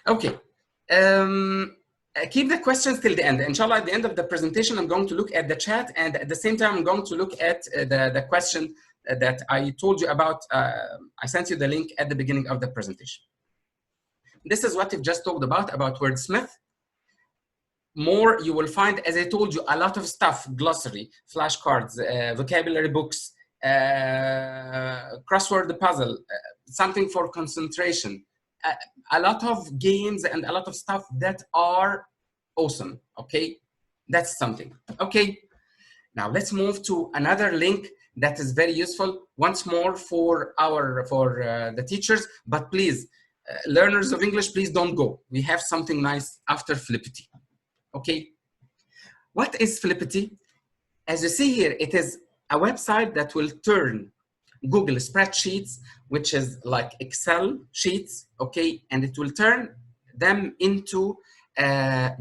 Okay. Keep the questions till the end. Inshallah, at the end of the presentation, I'm going to look at the chat, and at the same time, I'm going to look at the question that I told you about. I sent you the link at the beginning of the presentation. This is what we've just talked about wordsmith. More you will find, as I told you, a lot of stuff: glossary, flashcards, vocabulary books, crossword puzzle, something for concentration, a lot of games and a lot of stuff that are awesome. Okay, that's something. Okay, now let's move to another link that is very useful once more for the teachers, but please, learners of English, please don't go. We have something nice after Flippity. Okay, what is Flippity? As you see here, it is a website that will turn Google spreadsheets, which is like Excel sheets, okay, and it will turn them into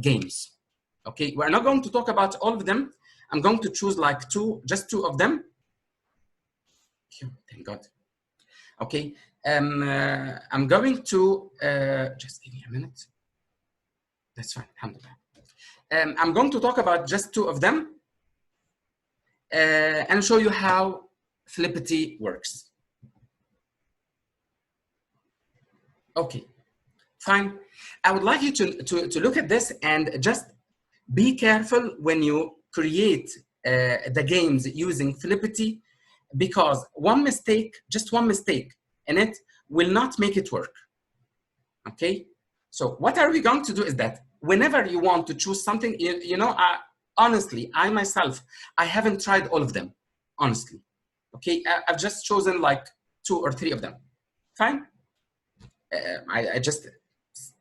games. Okay, we're not going to talk about all of them. I'm going to choose like just two of them. Thank God. Okay, I'm going to just give me a minute. That's fine. Alhamdulillah. I'm going to talk about just two of them and show you how Flippity works. Okay, fine. I would like you to look at this and just be careful when you create the games using Flippity, because just one mistake in it will not make it work. Okay, so what are we going to do is that whenever you want to choose something, honestly, I myself, I haven't tried all of them, honestly. Okay, I've just chosen like 2 or 3 of them. Fine. I just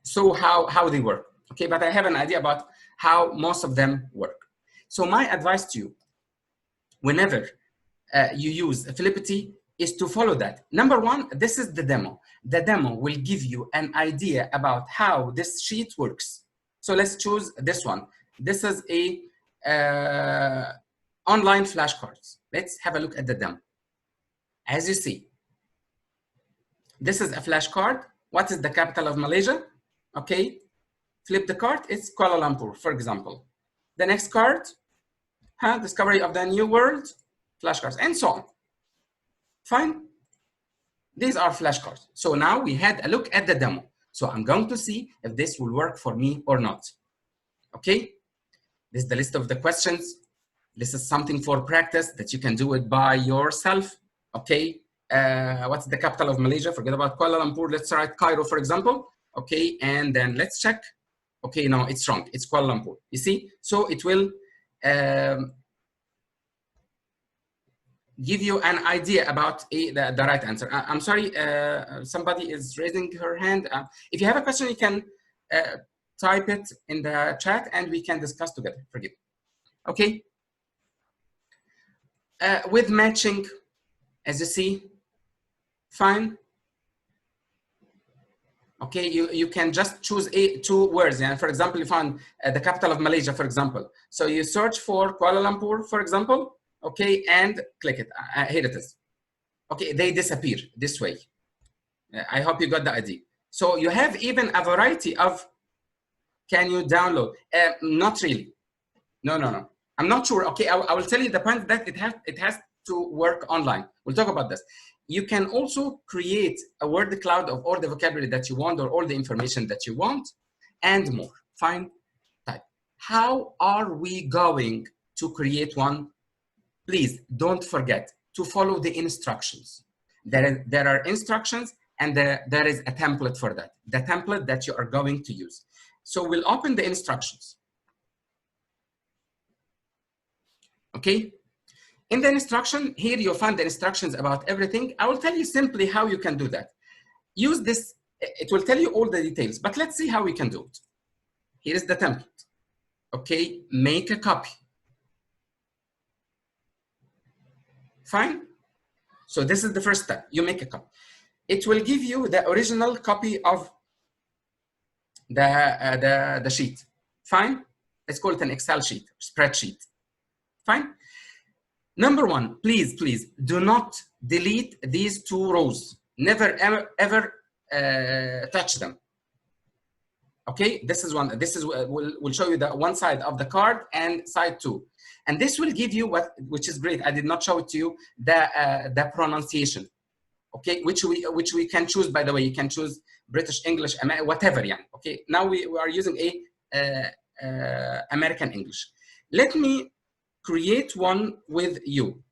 saw how they work. Okay, but I have an idea about how most of them work. So my advice to you, whenever you use Flippity, is to follow that. Number one, this is the demo. The demo will give you an idea about how this sheet works. So let's choose this one. This is a online flashcards. Let's have a look at the demo. As you see, this is a flashcard. What is the capital of Malaysia? Okay, flip the card, it's Kuala Lumpur, for example. The next card, discovery of the new world, flashcards, and so on. Fine. These are flashcards. So now we had a look at the demo. So I'm going to see if this will work for me or not. Okay, this is the list of the questions. This is something for practice that you can do it by yourself. Okay, what's the capital of Malaysia? Forget about Kuala Lumpur. Let's write Cairo, for example. Okay, and then let's check. Okay, no, it's wrong. It's Kuala Lumpur. You see? So it will give you an idea about the right answer. I'm sorry, somebody is raising her hand. If you have a question, you can type it in the chat and we can discuss together. Forgive. Okay. With matching, as you see, fine. Okay, you can just choose two words. And for example, you found the capital of Malaysia, for example. So you search for Kuala Lumpur, for example, okay, and click it. Here it is. Okay, they disappear this way. I hope you got the idea. So you have even a variety of, can you download? Not really. No. I'm not sure. Okay, I will tell you the point that it has to work online. We'll talk about this. You can also create a word cloud of all the vocabulary that you want or all the information that you want and more. Fine. Type. How are we going to create one? Please don't forget to follow the instructions. There are instructions and there is a template for that. The template that you are going to use. So we'll open the instructions. Okay. In the instruction, here you'll find the instructions about everything. I will tell you simply how you can do that. Use this, it will tell you all the details, but let's see how we can do it. Here is the template. Okay, make a copy. Fine. So this is the first step. You make a copy. It will give you the original copy of the sheet. Fine. Let's call it an Excel sheet, spreadsheet. Fine. Number one, please do not delete these two rows. Never, ever touch them. Okay, this is one. This is we'll show you the one side of the card and side two, and this will give you which is great. I did not show it to you, the pronunciation. Okay, which we can choose. By the way, you can choose British English, whatever. Yeah. Okay. Now we are using American English. Let me create one with you.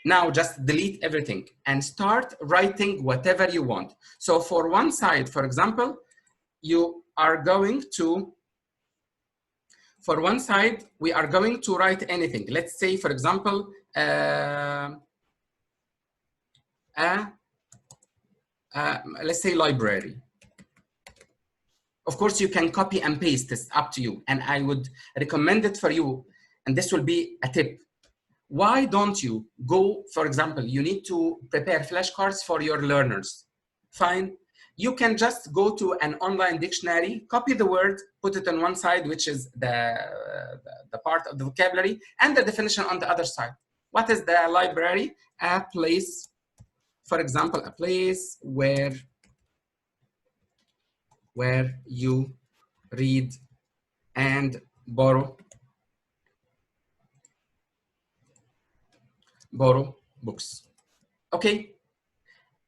Now just delete everything and start writing whatever you want. So for one side, for example, you are going to, for one side, we are going to write anything. Let's say, for example, let's say library. Of course, you can copy and paste, it's up to you. And I would recommend it for you. And this will be a tip. Why don't you go, for example, you need to prepare flashcards for your learners. Fine. You can just go to an online dictionary, copy the word, put it on one side, which is the part of the vocabulary, and the definition on the other side. What is the library? A place, for example, a place where you read and borrow books. Okay,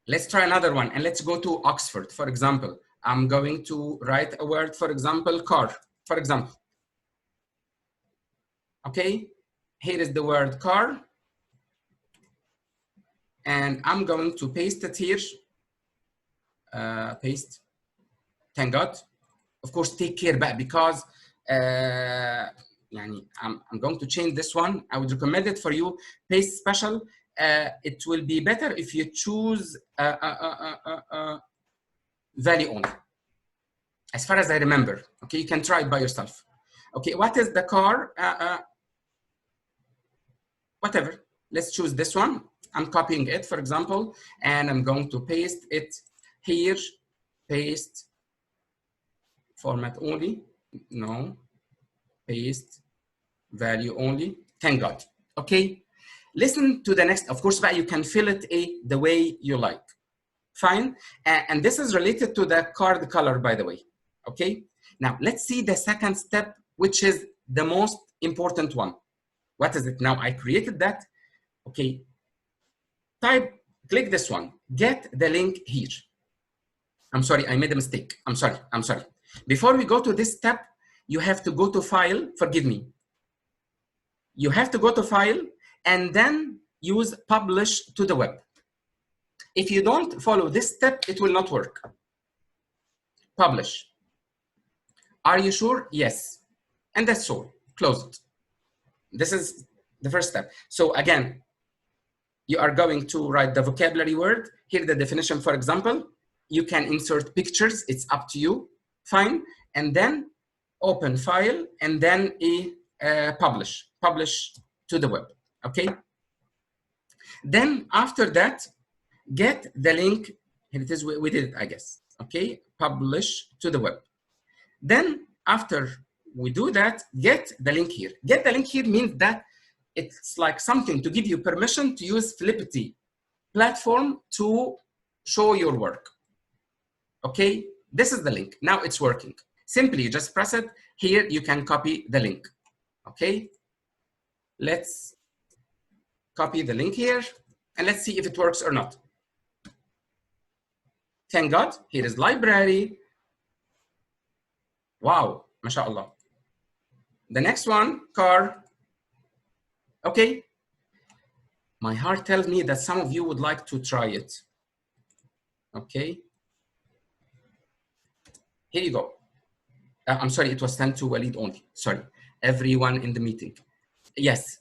let's try another one and let's go to Oxford. For example, I'm going to write a word, for example, car, for example. Okay, here is the word car. And I'm going to paste it here. Paste, thank God. Of course, take care back because I'm going to change this one. I would recommend it for you. Paste special. It will be better if you choose value only. As far as I remember. Okay, you can try it by yourself. Okay, what is the car? Whatever. Let's choose this one. I'm copying it, for example, and I'm going to paste it here. Paste. Format only. No. Paste. Value only. Thank God. Okay. Listen to the next. Of course, you can fill it the way you like. Fine. And this is related to the card color, by the way. Okay. Now, let's see the second step, which is the most important one. What is it? Now, I created that. Okay. Click this one. Get the link here. I'm sorry, I made a mistake. I'm sorry. Before we go to this step, you have to go to File. Forgive me. You have to go to File and then use Publish to the web. If you don't follow this step, it will not work. Publish. Are you sure? Yes. And that's all. Close it. This is the first step. So again, you are going to write the vocabulary word. Here the definition, for example. You can insert pictures. It's up to you. Fine. And then open File and then Publish. Publish to the web. Okay. Then after that, get the link Here it is, we did it, I guess. Okay, publish to the web. Then after we do that, get the link here. Get the link here means that it's like something to give you permission to use Flippity platform to show your work. Okay, this is the link. Now it's working. Simply just press it. Here you can copy the link. Okay, let's copy the link here and let's see if it works or not. Thank God, here is library. Wow, mashallah. The next one, car. Okay. My heart tells me that some of you would like to try it. Okay. Here you go. I'm sorry, it was sent to Walid only. Sorry, everyone in the meeting. Yes,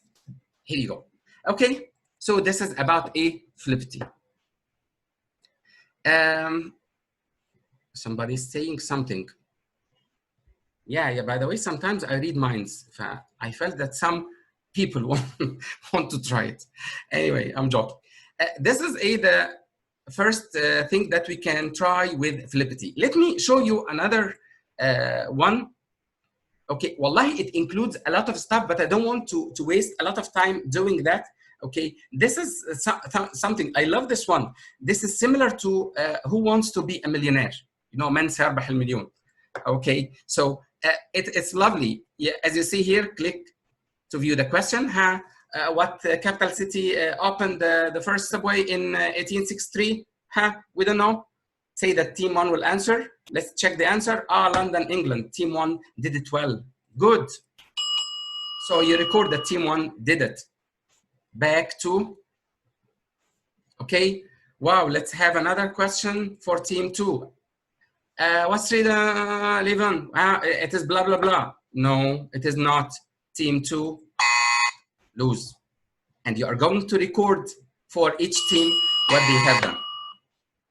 here you go. Okay, so this is about a Flippity. Somebody's saying something. Yeah, by the way, sometimes I read minds. I felt that some people want to try it. Anyway, I'm joking. This is the first thing that we can try with Flippity. Let me show you another one. Okay, wallahi, it includes a lot of stuff, but I don't want to waste a lot of time doing that. Okay, this is something, I love this one. This is similar to Who Wants to Be a Millionaire? You know, من سيربح المليون. Okay, so it's lovely. Yeah, as you see here, click to view the question. What capital city opened the first subway in 1863? We don't know. Say that team one will answer. Let's check the answer. London, England. Team one did it well. Good. So you record that team one did it. Back to, okay. Wow, let's have another question for team two. What's street Levin? It is blah, blah, blah. No, it is not. Team two, lose. And you are going to record for each team what they have done.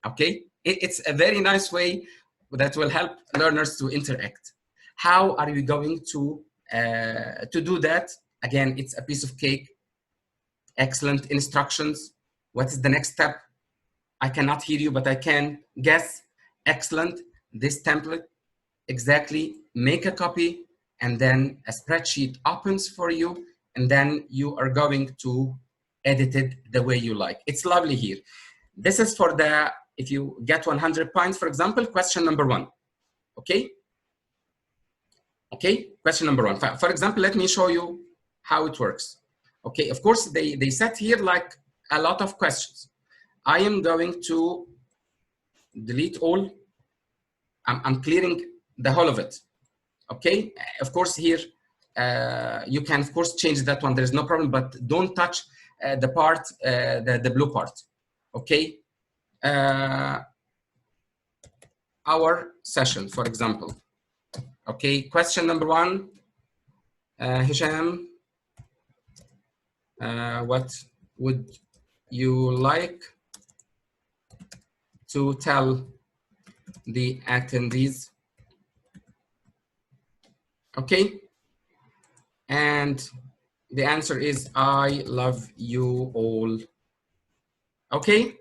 Okay, it's a very nice way that will help learners to interact. How are we going to do that? Again, it's a piece of cake. Excellent instructions. What is the next step? I cannot hear you, but I can guess. Excellent. This template, exactly. Make a copy, and then a spreadsheet opens for you, and then you are going to edit it the way you like. It's lovely here. This is for the, if you get 100 points, for example, question number one. Okay? Okay, question number one. For example, let me show you how it works. Okay, of course, they set here like a lot of questions. I am going to delete all. I'm clearing the whole of it. Okay, of course, here you can, of course, change that one. There's no problem, but don't touch the part, the blue part. Okay. Our session, for example. Okay, question number one. Hesham, what would you like to tell the attendees? Okay, and the answer is I love you all. Okay,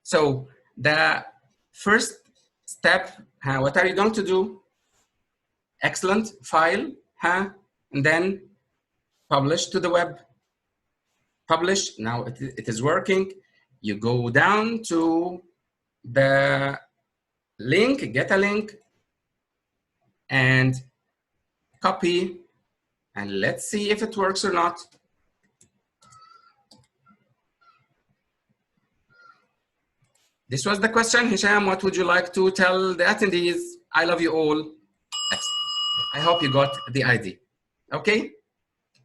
so the first step, what are you going to do? Excellent, file, and then publish to the web. Publish, now it is working. You go down to the link, get a link, and copy, and let's see if it works or not. This was the question, Hesham, what would you like to tell the attendees? I love you all. I hope you got the idea. Okay?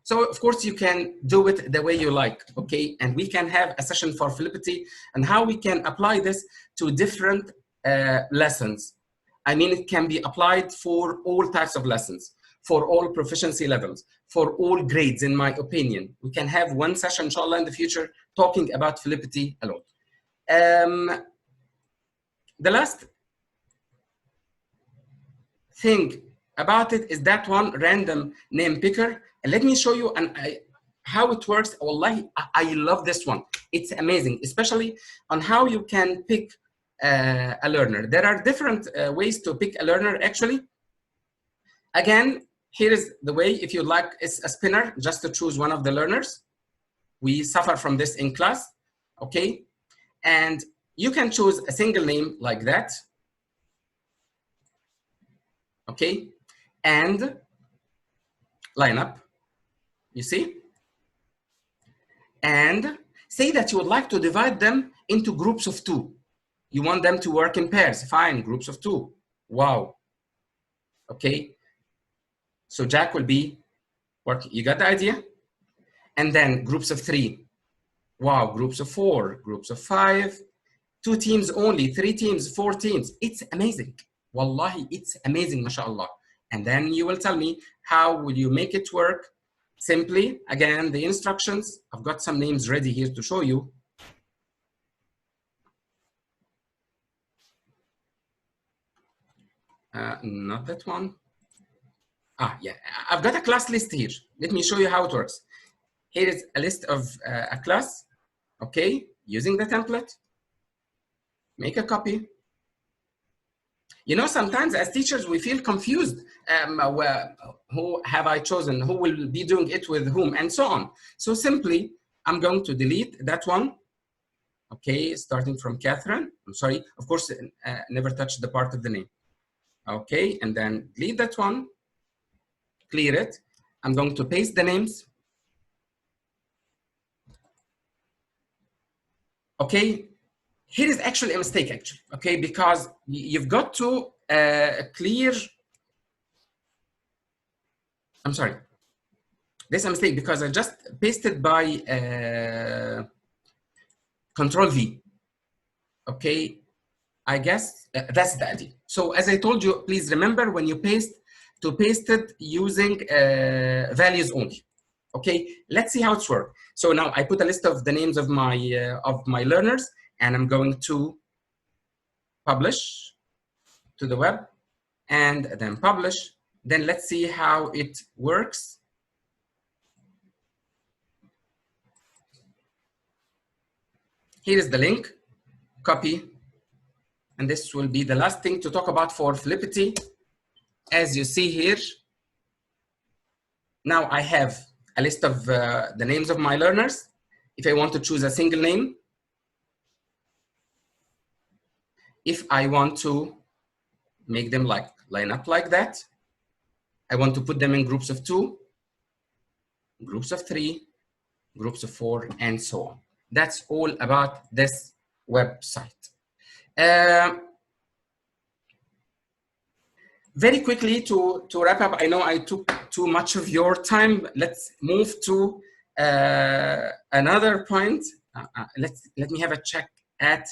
So of course you can do it the way you like, okay? And we can have a session for Flippity and how we can apply this to different lessons. I mean, it can be applied for all types of lessons, for all proficiency levels, for all grades, in my opinion. We can have one session, inshallah, in the future, talking about Flippity alone. The last thing about it is that one random name picker. And let me show you, and how it works, wallahi, I love this one. It's amazing, especially on how you can pick a learner. There are different ways to pick a learner, actually. Again, here is the way. If you like, it's a spinner, just to choose one of the learners. We suffer from this in class, okay? And you can choose a single name like that, okay? And line up, you see? And say that you would like to divide them into groups of 2. You want them to work in pairs, fine, groups of 2. Wow, okay? So Jack will be working, you got the idea? And then groups of 3. Wow, groups of 4, groups of 5, 2 teams only, 3 teams, 4 teams. It's amazing. Wallahi, it's amazing, mashallah. And then you will tell me, how will you make it work? Simply, again, the instructions. I've got some names ready here to show you. Not that one. Ah, yeah, I've got a class list here. Let me show you how it works. Here is a list of a class, okay? Using the template, make a copy. You know, sometimes as teachers, we feel confused. Who have I chosen? Who will be doing it with whom? And so on. So simply, I'm going to delete that one. Okay, starting from Catherine. I'm sorry, of course, never touch the part of the name. Okay, and then delete that one. Clear it. I'm going to paste the names. Okay, here is actually a mistake, actually. Okay, because you've got to clear. I'm sorry. This is a mistake because I just pasted by Control V. Okay, I guess that's the idea. So as I told you, please remember when you paste, to paste it using values only. Okay, let's see how it's worked. So now I put a list of the names of my learners, and I'm going to publish to the web, and then publish. Then let's see how it works. Here is the link, copy, and this will be the last thing to talk about for Flippity. As you see here, now I have a list of the names of my learners. If I want to choose a single name, if I want to make them like line up like that, I want to put them in groups of 2, groups of 3, groups of 4, and so on. That's all about this website. Very quickly to wrap up, I know I took too much of your time. Let's move to another point. Let me have a check at.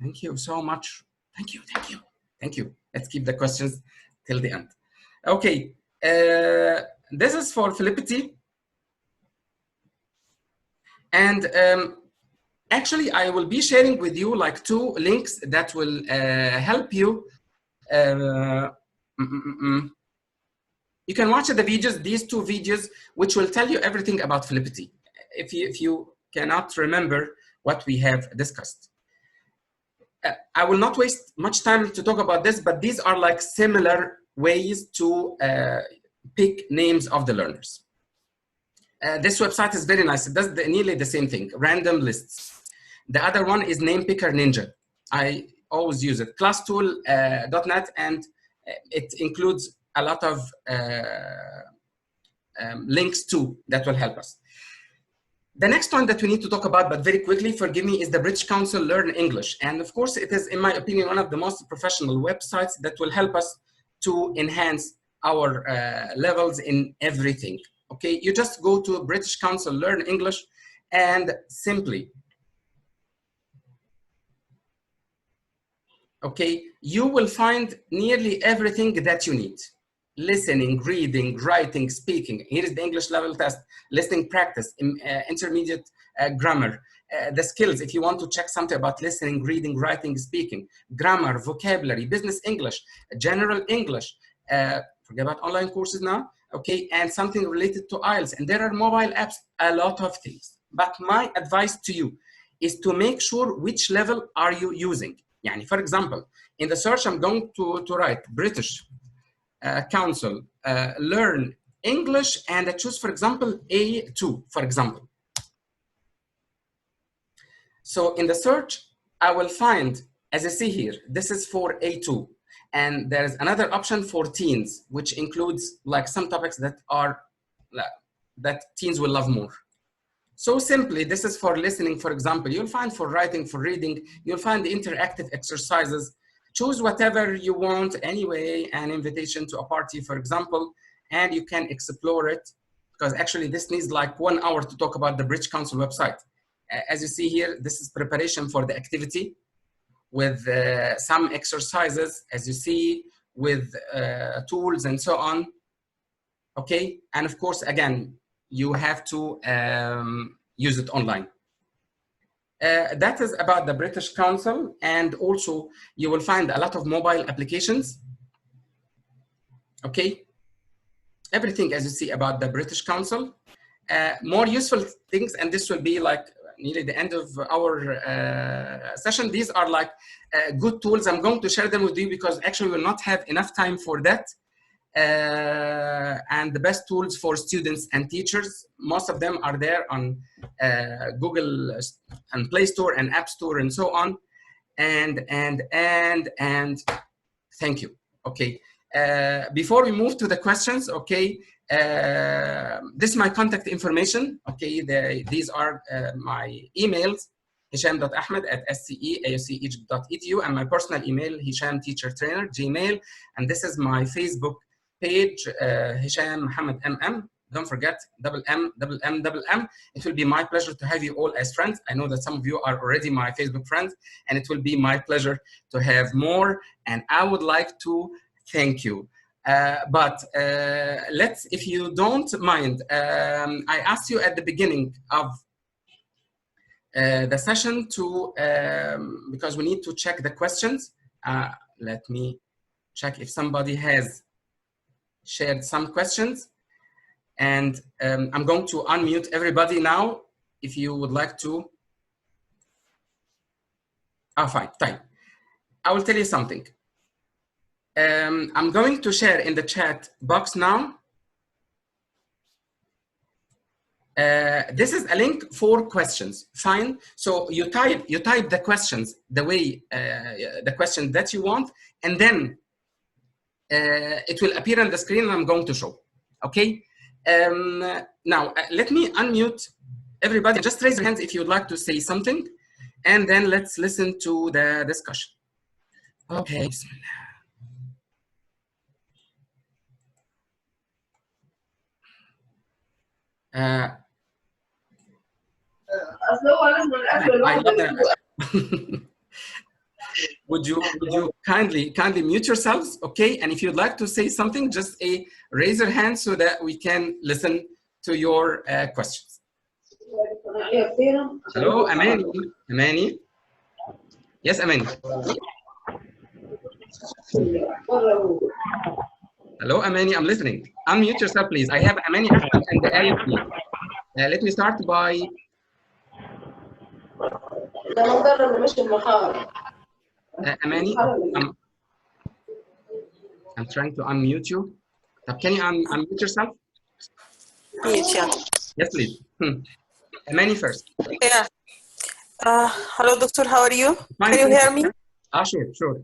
Thank you so much. Thank you, thank you, thank you. Let's keep the questions till the end. Okay, this is for Flippity. And actually, I will be sharing with you like 2 links that will help you. You can watch the videos, these 2 videos, which will tell you everything about Flippity, if you cannot remember what we have discussed. I will not waste much time to talk about this, but these are like similar ways to pick names of the learners. This website is very nice. It does nearly the same thing, random lists. The other one is Name Picker Ninja. I always use it, classtool.net, and it includes a lot of links too that will help us. The next one that we need to talk about, but very quickly, forgive me, is the British Council Learn English. And of course, it is, in my opinion, one of the most professional websites that will help us to enhance our levels in everything. Okay, you just go to British Council Learn English and simply, okay, you will find nearly everything that you need. Listening, reading, writing, speaking. Here is the English level test, listening practice, intermediate grammar, the skills. If you want to check something about listening, reading, writing, speaking, grammar, vocabulary, business English, general English, Forget about online courses now, okay, and something related to IELTS. And there are mobile apps, a lot of things. But my advice to you is to make sure which level are you using. Yani, for example, in the search, I'm going to write British Council, learn English, and I choose, for example, A2, for example. So in the search, I will find, as I see here, this is for A2. And there's another option for teens, which includes like some topics that are, that teens will love more. So simply, this is for listening, for example. You'll find for writing, for reading, you'll find the interactive exercises. Choose whatever you want anyway, an invitation to a party, for example, and you can explore it, because actually this needs like 1 hour to talk about the British Council website. As you see here, this is preparation for the activity with some exercises, as you see, with tools and so on. Okay, and of course, again, you have to use it online. That is about the British Council, and also you will find a lot of mobile applications. Okay, everything as you see about the British Council. More useful things, and this will be like nearly the end of our session. These are like good tools. I'm going to share them with you because actually we will not have enough time for that. And the best tools for students and teachers, most of them are there on Google and Play Store and App Store and so on. And thank you. Okay. Before we move to the questions, okay, this is my contact information. Okay, these are my emails: hesham.ahmed@sceaoc.egypt.edu, and my personal email, Hesham Teacher Trainer, Gmail. And this is my Facebook page, Hesham Mohammed MM. Don't forget, M. It will be my pleasure to have you all as friends. I know that some of you are already my Facebook friends, and it will be my pleasure to have more. And I would like to thank you. Let's, if you don't mind, I asked you at the beginning of the session to, because we need to check the questions. Let me check if somebody has shared some questions. And I'm going to unmute everybody now if you would like to. Fine. I will tell you something. I'm going to share in the chat box now. This is a link for questions. Fine. So you type the questions the way the question that you want, and then it will appear on the screen and I'm going to show. Okay. Now let me unmute everybody. Just raise your hands if you would like to say something, and then let's listen to the discussion. Okay. I love that. Would you kindly mute yourselves, okay? And if you'd like to say something, just raise your hand so that we can listen to your questions. Hello, Amani. Yes, Amani. Hello, Amani, I'm listening. Unmute yourself, please. I have Amani Ahmed and the Ayat here. Let me start by. Amani, I'm trying to unmute you. Can you unmute yourself? Yes, please. Amani first. Yeah. Hello, doctor. How are you? Fine, can you hear me? Sure.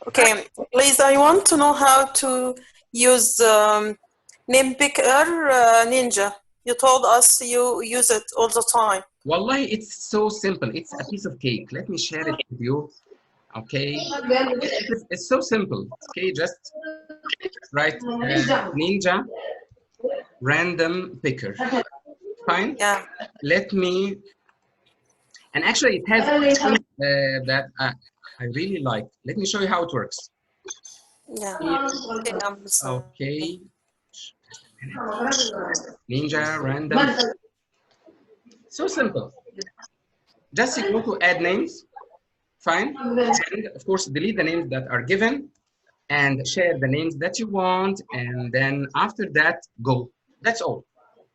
Okay. Please, I want to know how to use name picker Ninja. You told us you use it all the time. Wallahi, it's so simple. It's a piece of cake. Let me share it with you. Okay. It's so simple. Okay, just write Ninja random picker. Fine. Yeah. Let me. And actually, it has that I really like. Let me show you how it works. Yeah. Okay. Ninja random. So simple. Just you go to add names. Fine. And of course, delete the names that are given. and share the names that you want, and then after that, go. That's all.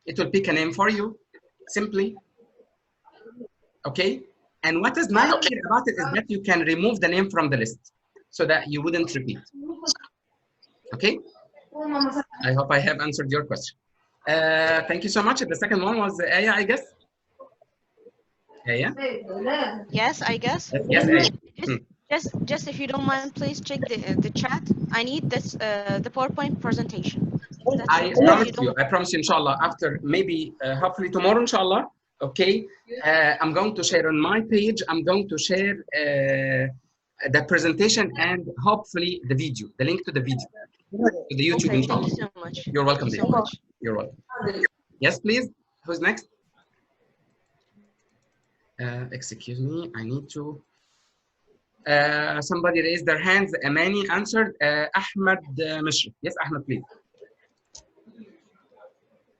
It will pick a name for you, simply. Okay? And what is nice about it is that you can remove the name from the list so that you wouldn't repeat. Okay? I hope I have answered your question. Thank you so much. The second one was Aya, I guess. Aya? Yes, I guess. Yes, Aya. Just if you don't mind, please check the chat. I need this the PowerPoint presentation. That's I it. If promise don't- you, inshallah, after maybe, hopefully tomorrow, inshallah, okay, I'm going to share on my page, I'm going to share the presentation and hopefully the video, the link to the video, to the YouTube, Okay, inshallah. thank you so much. You're welcome, Thank you so much. You're welcome. Yes, please. Who's next? Excuse me, I need to. Somebody raised their hands. Amani answered. Ahmed Mishri. Yes, Ahmed, please.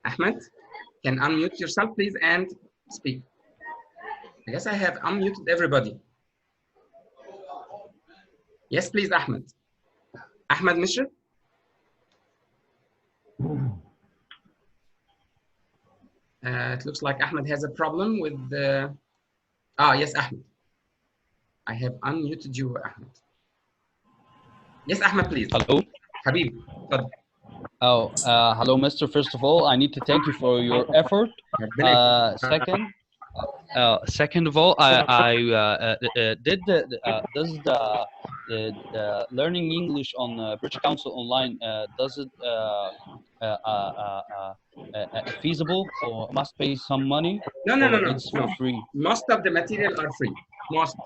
Ahmed, can unmute yourself, please, and speak. I guess I have unmuted everybody. Yes, please, Ahmed. Ahmed Mishri. It looks like Ahmed has a problem with the. Yes, Ahmed. I have unmuted you, Ahmed. Yes, Ahmed, please. Hello. Habib. Hello, Mister. First of all, I need to thank you for your effort. Second of all, does the learning English on British Council Online does it feasible or must pay some money? No. It's for free. Most of the material are free. Most.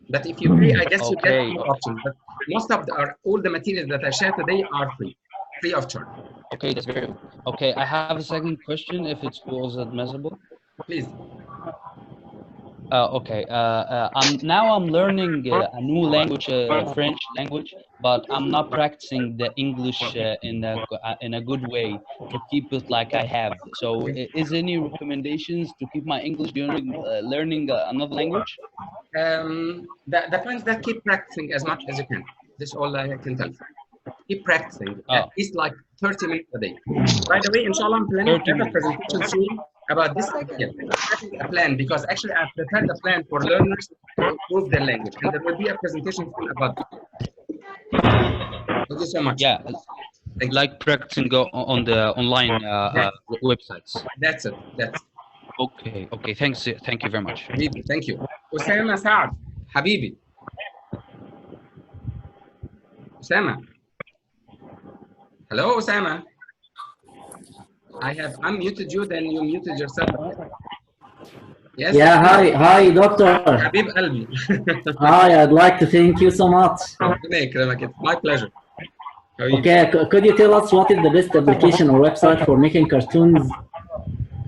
But if you pay, I guess you get more options. But most of all the materials that I shared today are free of charge. Okay, that's very okay. I have a second question, if it was admissible. Please. Okay. I'm learning a new language, French language, but I'm not practicing the English in a good way to keep it like I have. So, is any recommendations to keep my English during learning another language? The point is that keep practicing as much as you can. This is all I can tell you. Keep practicing at least like 30 minutes a day. By the way, inshallah, I'm planning to have a presentation soon about this. A plan, because actually I've prepared a plan for learners to improve their language, and there will be a presentation soon about it. Thank you so much. Yeah, like practicing on the online websites. That's it. Okay. Thank you very much. Habibi, thank you. Osama Saad, Habibi. Osama. Hello, Osama. I have unmuted you, then you muted yourself. Yes. Yeah, hi, doctor. Habib Albi. Hi, I'd like to thank you so much. It's my pleasure. Okay, could you tell us what is the best application or website for making cartoons?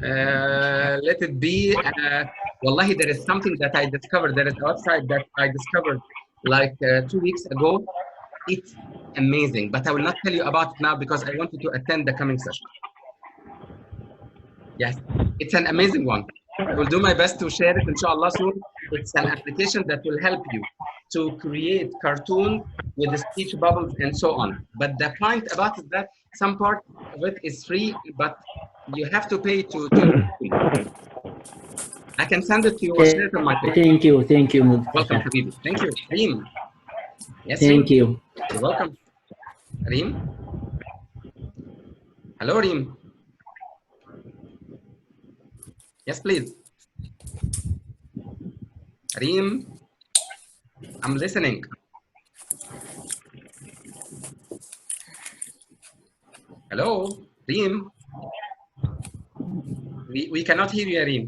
Let it be. Wallahi, there is something that I discovered. There is a website that I discovered like 2 weeks ago. It's amazing, but I will not tell you about it now because I want you to attend the coming session. Yes, it's an amazing one. I will do my best to share it, inshallah, soon. It's an application that will help you to create cartoons with the speech bubbles and so on. But the point about it is that some part of it is free, but you have to pay to I can send it to you or share it on my page. Thank you. Welcome, Habibi. Thank you. Reem. Yes, thank you. You're welcome. Reem? Hello, Reem. Yes, please. Reem, I'm listening. Hello, Reem. We cannot hear you, Reem.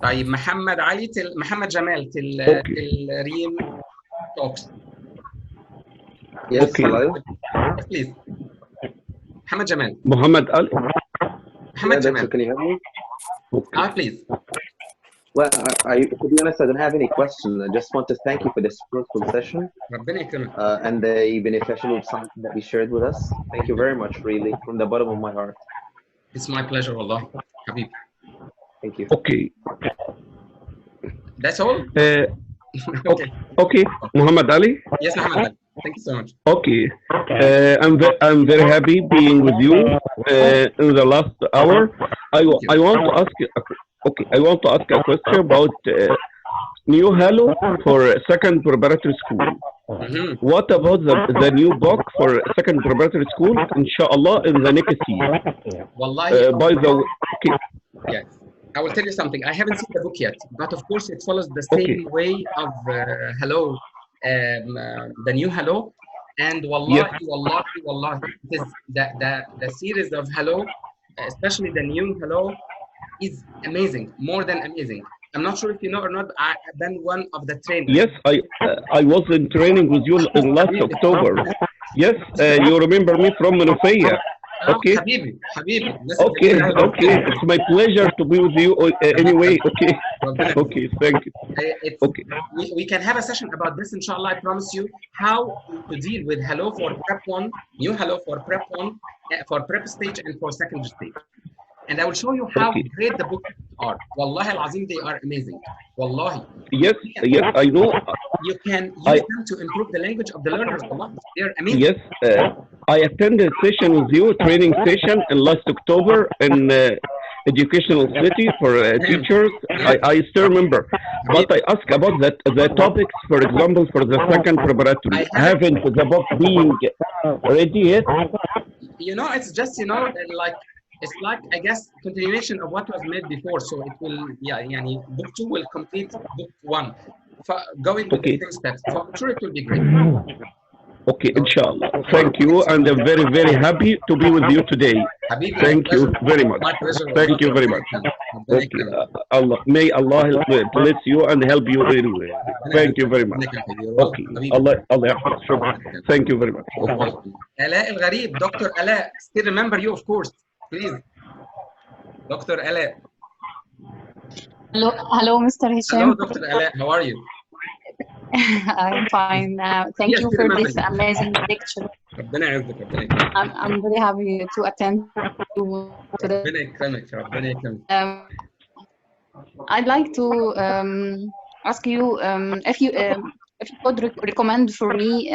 طيب محمد علي محمد جمال till Reem talks. Yes, hello. Yes, please. Muhammad Jamal. Muhammad Ali. Muhammad Jamal. Can you hear me? Okay. Please. Well, to be honest, I don't have any questions. I just want to thank you for this fruitful session and the beneficial something that you shared with us. Thank you very much, really, from the bottom of my heart. It's my pleasure, Allah. Habib. Thank you. Okay. That's all? Okay. Okay, Muhammad Ali. Yes, Muhammad. Thank you so much. Okay, I'm very happy being with you in the last hour. Thank you. I want to ask okay, I want to ask a question about new Hello for second preparatory school. Mhm. What about the new book for second preparatory school? Inshallah, in the next year. Wallahi, By the way, okay, yes. I will tell you something. I haven't seen the book yet, but of course it follows the okay, same way of Hello, the new Hello. And yes, wallahi, it is the series of Hello, especially the new Hello, is amazing, more than amazing. I'm not sure if you know or not, but I've been one of the trainers. yes. I was in training with you in last October. Yes, you remember me from Manufaya. Okay, Habibi, this is okay, okay. It's my pleasure to be with you anyway. Okay, okay. Thank you. Okay, we can have a session about this, inshallah. I promise you how to deal with Hello for Prep 1, new Hello for Prep 1, for Prep stage and for secondary stage. And I will show you how okay. great the books are. Wallahi al-azim, they are amazing. Wallahi. Yes, yes. I know. You can I use them to improve the language of the learners. Wallahi. They're amazing. yes. I attended a session with you, training session in last October in educational city for teachers. I still remember, but I asked about the topics, for example, for the second preparatory. Haven't the book being ready yet? You know, it's just, you know, it's like, I guess, continuation of what was made before. So it will, yeah, yani, book 2 will complete book 1. Going with the same steps. So I'm sure it will be great. Okay, inshallah. Thank you, and I'm very, very happy to be with you today. Thank you very much. Thank you very much. Okay, may Allah bless you and help you anyway. Thank you very much. Okay, Allah يحفظك. Thank you very much. Okay. Ala El Gharib, Dr. Ala, still remember you, of course. Please, Dr. Ala. Hello, Mr. Hesham. Hello, Dr. Ala. How are you? I'm fine. Thank you for this amazing lecture. I'm very happy to attend to I'd like to ask you if you could recommend for me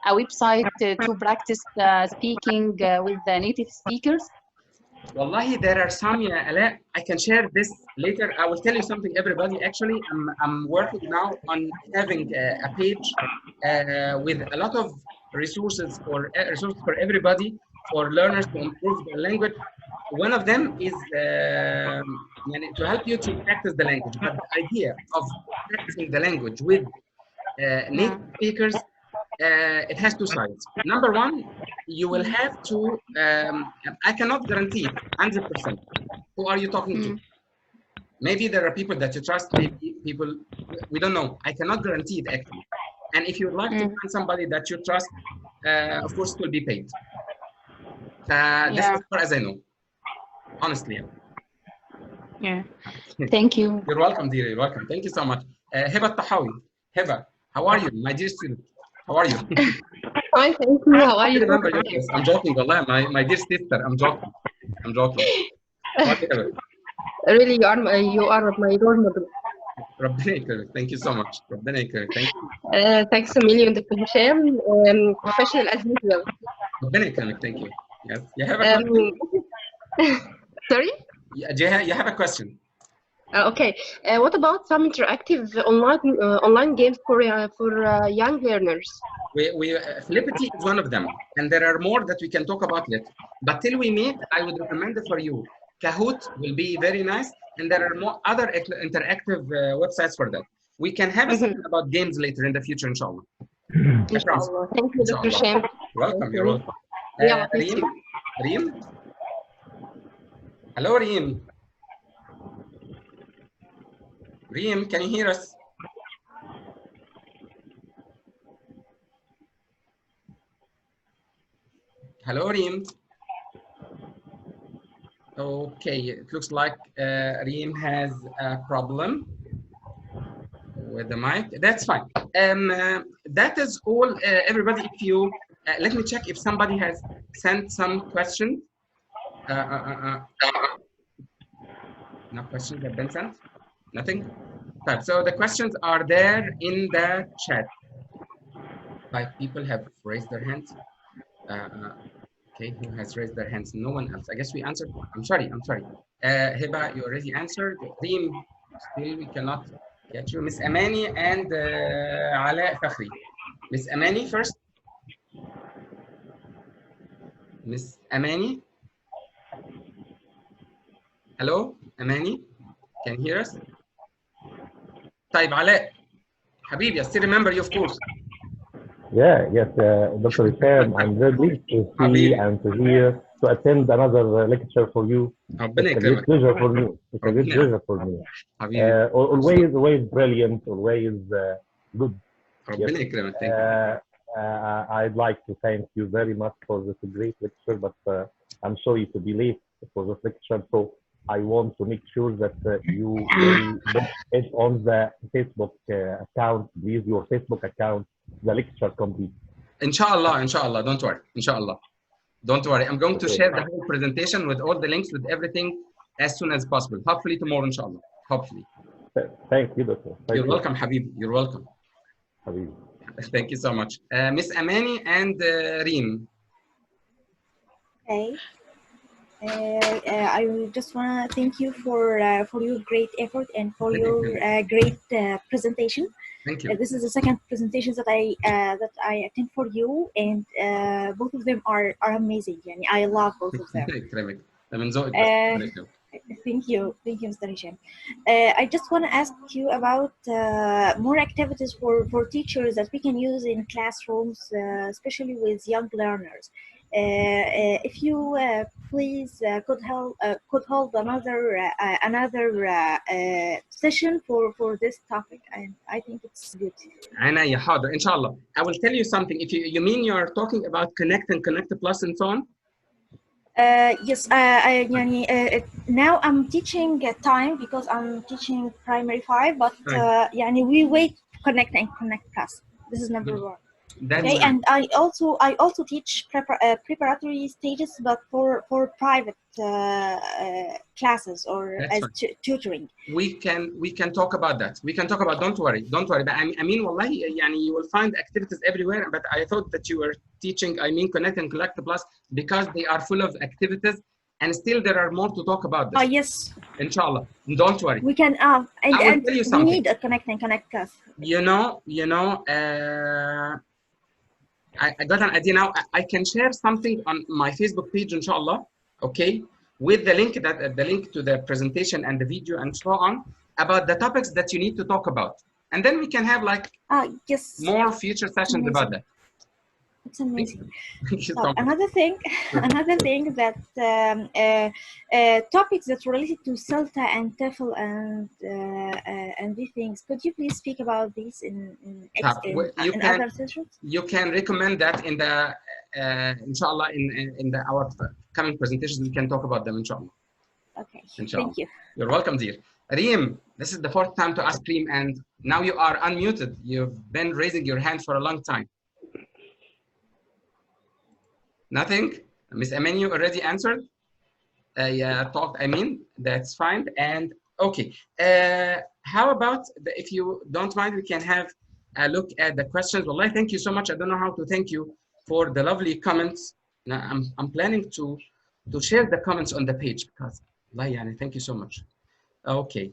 a website to practice speaking with the native speakers. Wallahi, there are some, yeah, Ala. I can share this later. I will tell you something, everybody. Actually, I'm working now on having a page with a lot of resources for everybody, for learners to improve their language. One of them is to help you to practice the language. But the idea of practicing the language with native speakers, it has two sides. Number one, you will have to, I cannot guarantee it 100%. Who are you talking to? Maybe there are people that you trust, maybe people, we don't know. I cannot guarantee it actually. And if you'd like to find somebody that you trust, of course, it will be paid. That's as far as I know, honestly. Yeah. Thank you. You're welcome, dear. You're welcome. Thank you so much. Heba Tahawi. Heba, how are you, my dear student? How are you? Fine, thank you. How are you? I'm joking, wallah, my dear sister. I'm joking. Really, you are my role model. Thank you so much. Thank you. Thanks a million, Dr. Hesham. Professional as usual. Thank you. Yes. You have a question? Sorry? You have a question? Okay. What about some interactive online games for young learners? Flippity is one of them, and there are more that we can talk about later. But till we meet, I would recommend it for you. Kahoot will be very nice, and there are more other interactive websites for that. We can have a session about games later in the future, inshallah. Inshallah. Thank you, Dr. Hesham. Welcome. You're welcome. Reem? Hello, Reem. Reem, can you hear us? Hello, Reem. Okay, it looks like Reem has a problem with the mic. That's fine. That is all, everybody. If you let me check if somebody has sent some questions. No questions have been sent. Nothing. Right, so the questions are there in the chat. 5 people have raised their hands. Okay, who has raised their hands? No one else. I guess we answered. I'm sorry. Hiba, you already answered. Reem, still we cannot get you. Miss Amani and Ala Fakhri. Miss Amani first. Miss Amani. Hello, Amani. Can you hear us? طيب علاء حبيبي, I still remember you, of course. Yes, Dr. Hesham, I'm very pleased to see and to hear, to attend another lecture for you. It's a great pleasure for me. It's a great pleasure for me. Always brilliant, always good. Yes. I'd like to thank you very much for this great lecture, but I'm sorry to be late for this lecture, so I want to make sure that you will put it on the Facebook account, please, your Facebook account, the lecture complete. Inshallah, don't worry, inshallah. Don't worry, I'm going to share the whole presentation with all the links, with everything as soon as possible. Hopefully tomorrow, inshallah. Hopefully. Thank you, Doctor. You're welcome, Habib. You're welcome. Habib. Thank you so much. Miss Amani and Reem. Hey. I just want to thank you for your great effort and for your great presentation. Thank you. This is the second presentation that I attend for you, and both of them are amazing. And I love both of them. Thank you, Mr. Hesham. I just want to ask you about more activities for teachers that we can use in classrooms, especially with young learners. If you please could hold another session for this topic, and I think it's good. عناية حاضر إن شاء الله. I will tell you something. If you mean you are talking about Connect and Connect Plus and so on. Yes, now I'm teaching time because I'm teaching primary 5, but we wait Connect and Connect Plus. This is number 1. Okay, and I also teach preparatory stages, but for private classes or as tutoring. We can talk about that. We can talk about. Don't worry. But I mean, wallahi, you will find activities everywhere. But I thought that you were teaching. I mean, Connect and Collect Plus because they are full of activities, and still there are more to talk about. This. Yes. Inshallah. Don't worry. We can. And tell you something. We need a Connect and Connect Plus. I got an idea now. I can share something on my Facebook page, inshallah, okay, with the link to the presentation and the video and so on about the topics that you need to talk about, and then we can have more future sessions about that. It's amazing. So another thing that topics that related to CELTA and TEFL and these things. Could you please speak about these in other sessions? You can recommend that in the inshallah in our coming presentations. We can talk about them inshallah. Okay. Inshallah. Thank you. You're welcome, dear. Reem, this is the 4th time to ask Reem, and now you are unmuted. You've been raising your hand for a long time. Nothing? Miss Amani, you already answered? Talked, I mean, that's fine. And okay, how about, if you don't mind, we can have a look at the questions. Well, thank you so much. I don't know how to thank you for the lovely comments. Now, I'm planning to share the comments on the page because, thank you so much. Okay.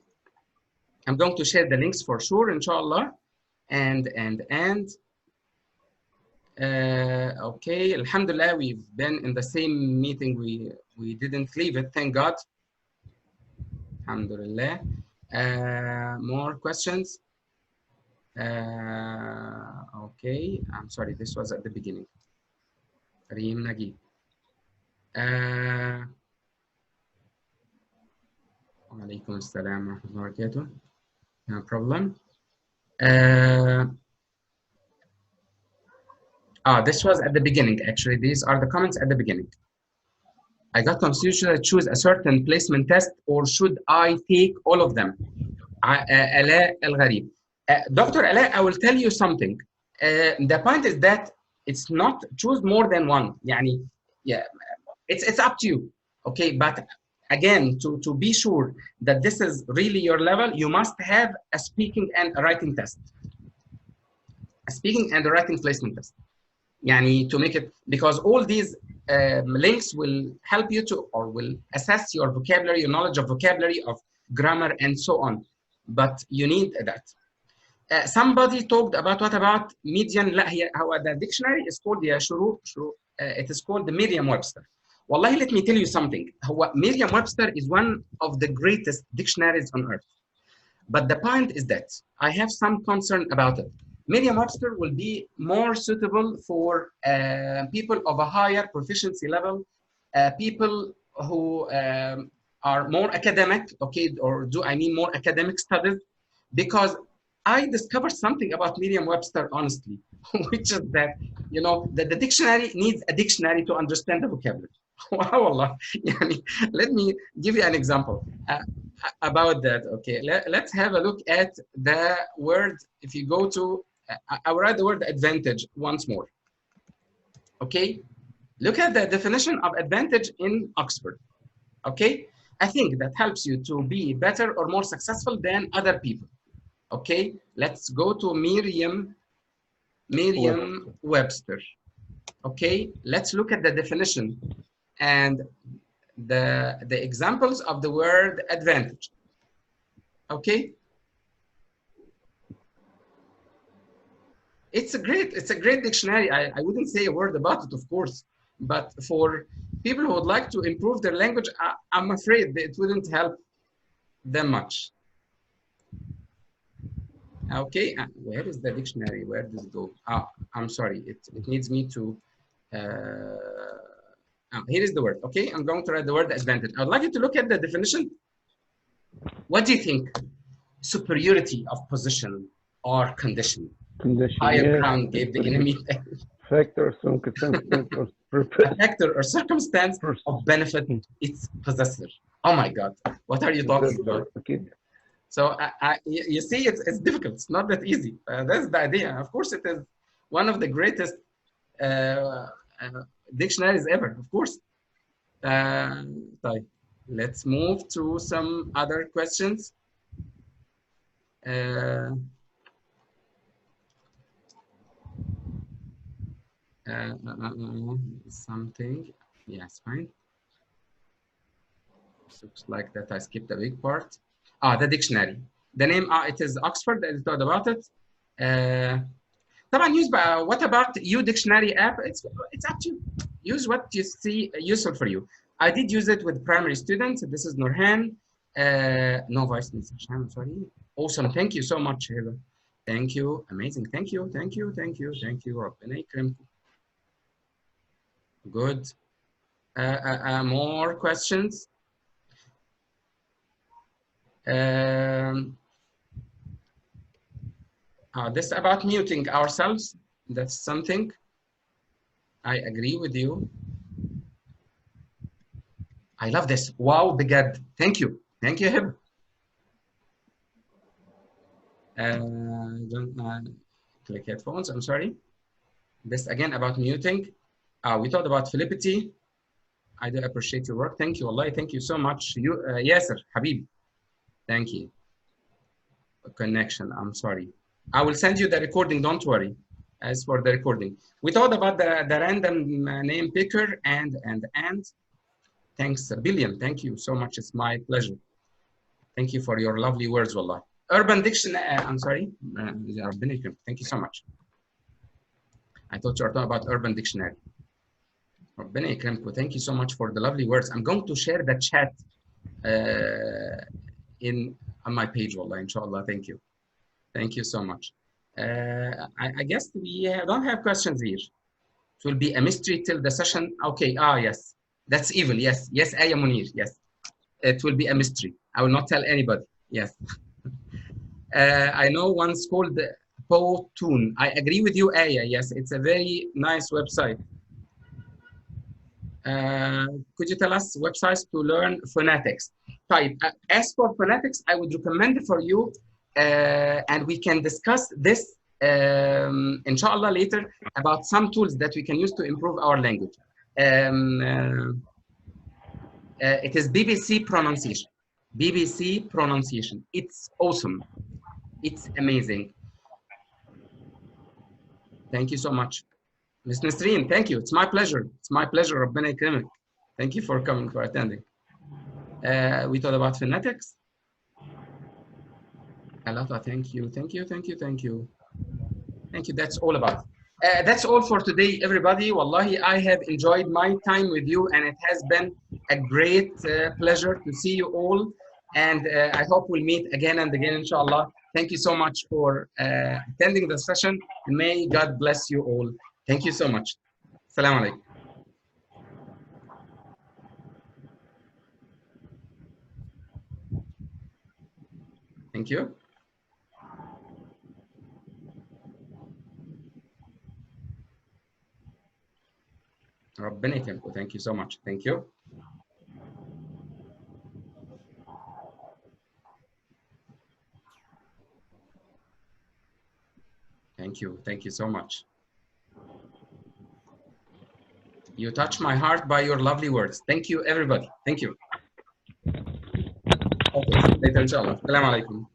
I'm going to share the links for sure, inshallah. And okay, alhamdulillah, we've been in the same meeting. We didn't leave it, thank God. Alhamdulillah. More questions? Okay, I'm sorry, this was at the beginning. Reem Nagi. Alaikum assalam wa rahmatullahi wa barakatuh. No problem. This was at the beginning, actually. These are the comments at the beginning. I got confused. Should I choose a certain placement test or should I take all of them? Ala Al-Gharib. Dr. Ala, I will tell you something. The point is that it's not choose more than one. It's up to you. Okay, but again, to be sure that this is really your level, you must have a speaking and a writing test. A speaking and a writing placement test. Yani to make it, because all these links will help you to, or will assess your vocabulary, your knowledge of vocabulary, of grammar, and so on. But you need that. Somebody talked about, what about median? لا هي هو the dictionary is called يا شروق it is called the Merriam-Webster. Wallahi, let me tell you something. هو Merriam-Webster is one of the greatest dictionaries on earth. But the point is that I have some concern about it. Merriam-Webster will be more suitable for people of a higher proficiency level, people who are more academic, okay, or do I mean more academic studies? Because I discovered something about Merriam-Webster, honestly, which is that, you know, that the dictionary needs a dictionary to understand the vocabulary. Wow, Allah. Let me give you an example about that. Okay, let's have a look at the word. If you go to, I will write the word advantage once more. Okay, look at the definition of advantage in Oxford. Okay, I think that helps you to be better or more successful than other people. Okay, let's go to Merriam-Webster. Okay, let's look at the definition and the examples of the word advantage. Okay, it's a great dictionary. I wouldn't say a word about it, of course, but for people who would like to improve their language, I'm afraid that it wouldn't help them much. Okay, where is the dictionary? Where does it go? I'm sorry, it needs me to, here is the word. Okay, I'm going to write the word advantage. I'd like you to look at the definition. What do you think? Superiority of position or condition. Higher ground gave the enemy. Factor or circumstance of benefit its possessor. Oh my God, what are you talking about? So you see, it's difficult. It's not that easy. That's the idea. Of course, it is one of the greatest dictionaries ever. Of course. Let's move to some other questions. Something. Yes, fine. Looks like that I skipped a big part. The dictionary. The name, it is Oxford. I thought about it. طبعا use what about you dictionary app? It's up to you. Use what you see useful for you. I did use it with primary students. This is Nurhan. No voice, Hesham, I'm sorry. Awesome. Thank you so much, Heba. Thank you. Amazing. Thank you. Thank you. Thank you. Thank you. ربنا يكرمكم. Good. More questions. This about muting ourselves. That's something. I agree with you. I love this. Wow, بجد. Thank you. Thank you, Hib. Don't click headphones. I'm sorry. This again about muting. We talked about Philippity. I do appreciate your work. Thank you, Allah. Thank you so much. You, Yasser, Habib. Thank you. Connection. I'm sorry. I will send you the recording. Don't worry. As for the recording, we talked about the random name picker and. Thanks a billion. Thank you so much. It's my pleasure. Thank you for your lovely words, Wallah. Urban Dictionary. I'm sorry. Thank you so much. I thought you were talking about Urban Dictionary. Thank you so much for the lovely words. I'm going to share the chat on my page, Wallah, inshallah. Thank you. Thank you so much. I guess we don't have questions here. It will be a mystery till the session. Okay. Yes. That's evil. Yes. Yes, Aya Munir. Yes. It will be a mystery. I will not tell anybody. Yes. I know one's called Powtoon. I agree with you, Aya. Yes, it's a very nice website. Could you tell us websites to learn phonetics? As for phonetics, I would recommend for you, and we can discuss this, inshallah, later, about some tools that we can use to improve our language. It is BBC pronunciation. BBC pronunciation. It's awesome. It's amazing. Thank you so much. Ms. Nasreen, thank you. It's my pleasure. It's my pleasure. ربنا يكرمك. Thank you for coming, for attending. We talked about phonetics. Alata, thank you. Thank you. Thank you. Thank you. Thank you. That's all about. That's all for today, everybody. Wallahi, I have enjoyed my time with you, and it has been a great pleasure to see you all. And I hope we'll meet again and again, inshallah. Thank you so much for attending the session. May God bless you all. Thank you so much. Assalamu alaikum. Thank you. ربنا يكرمكم. Thank you so much. Thank you. Thank you. Thank you so much. You touch my heart by your lovely words. Thank you, everybody. Thank you. Okay, later, inshallah. Assalamu alaikum.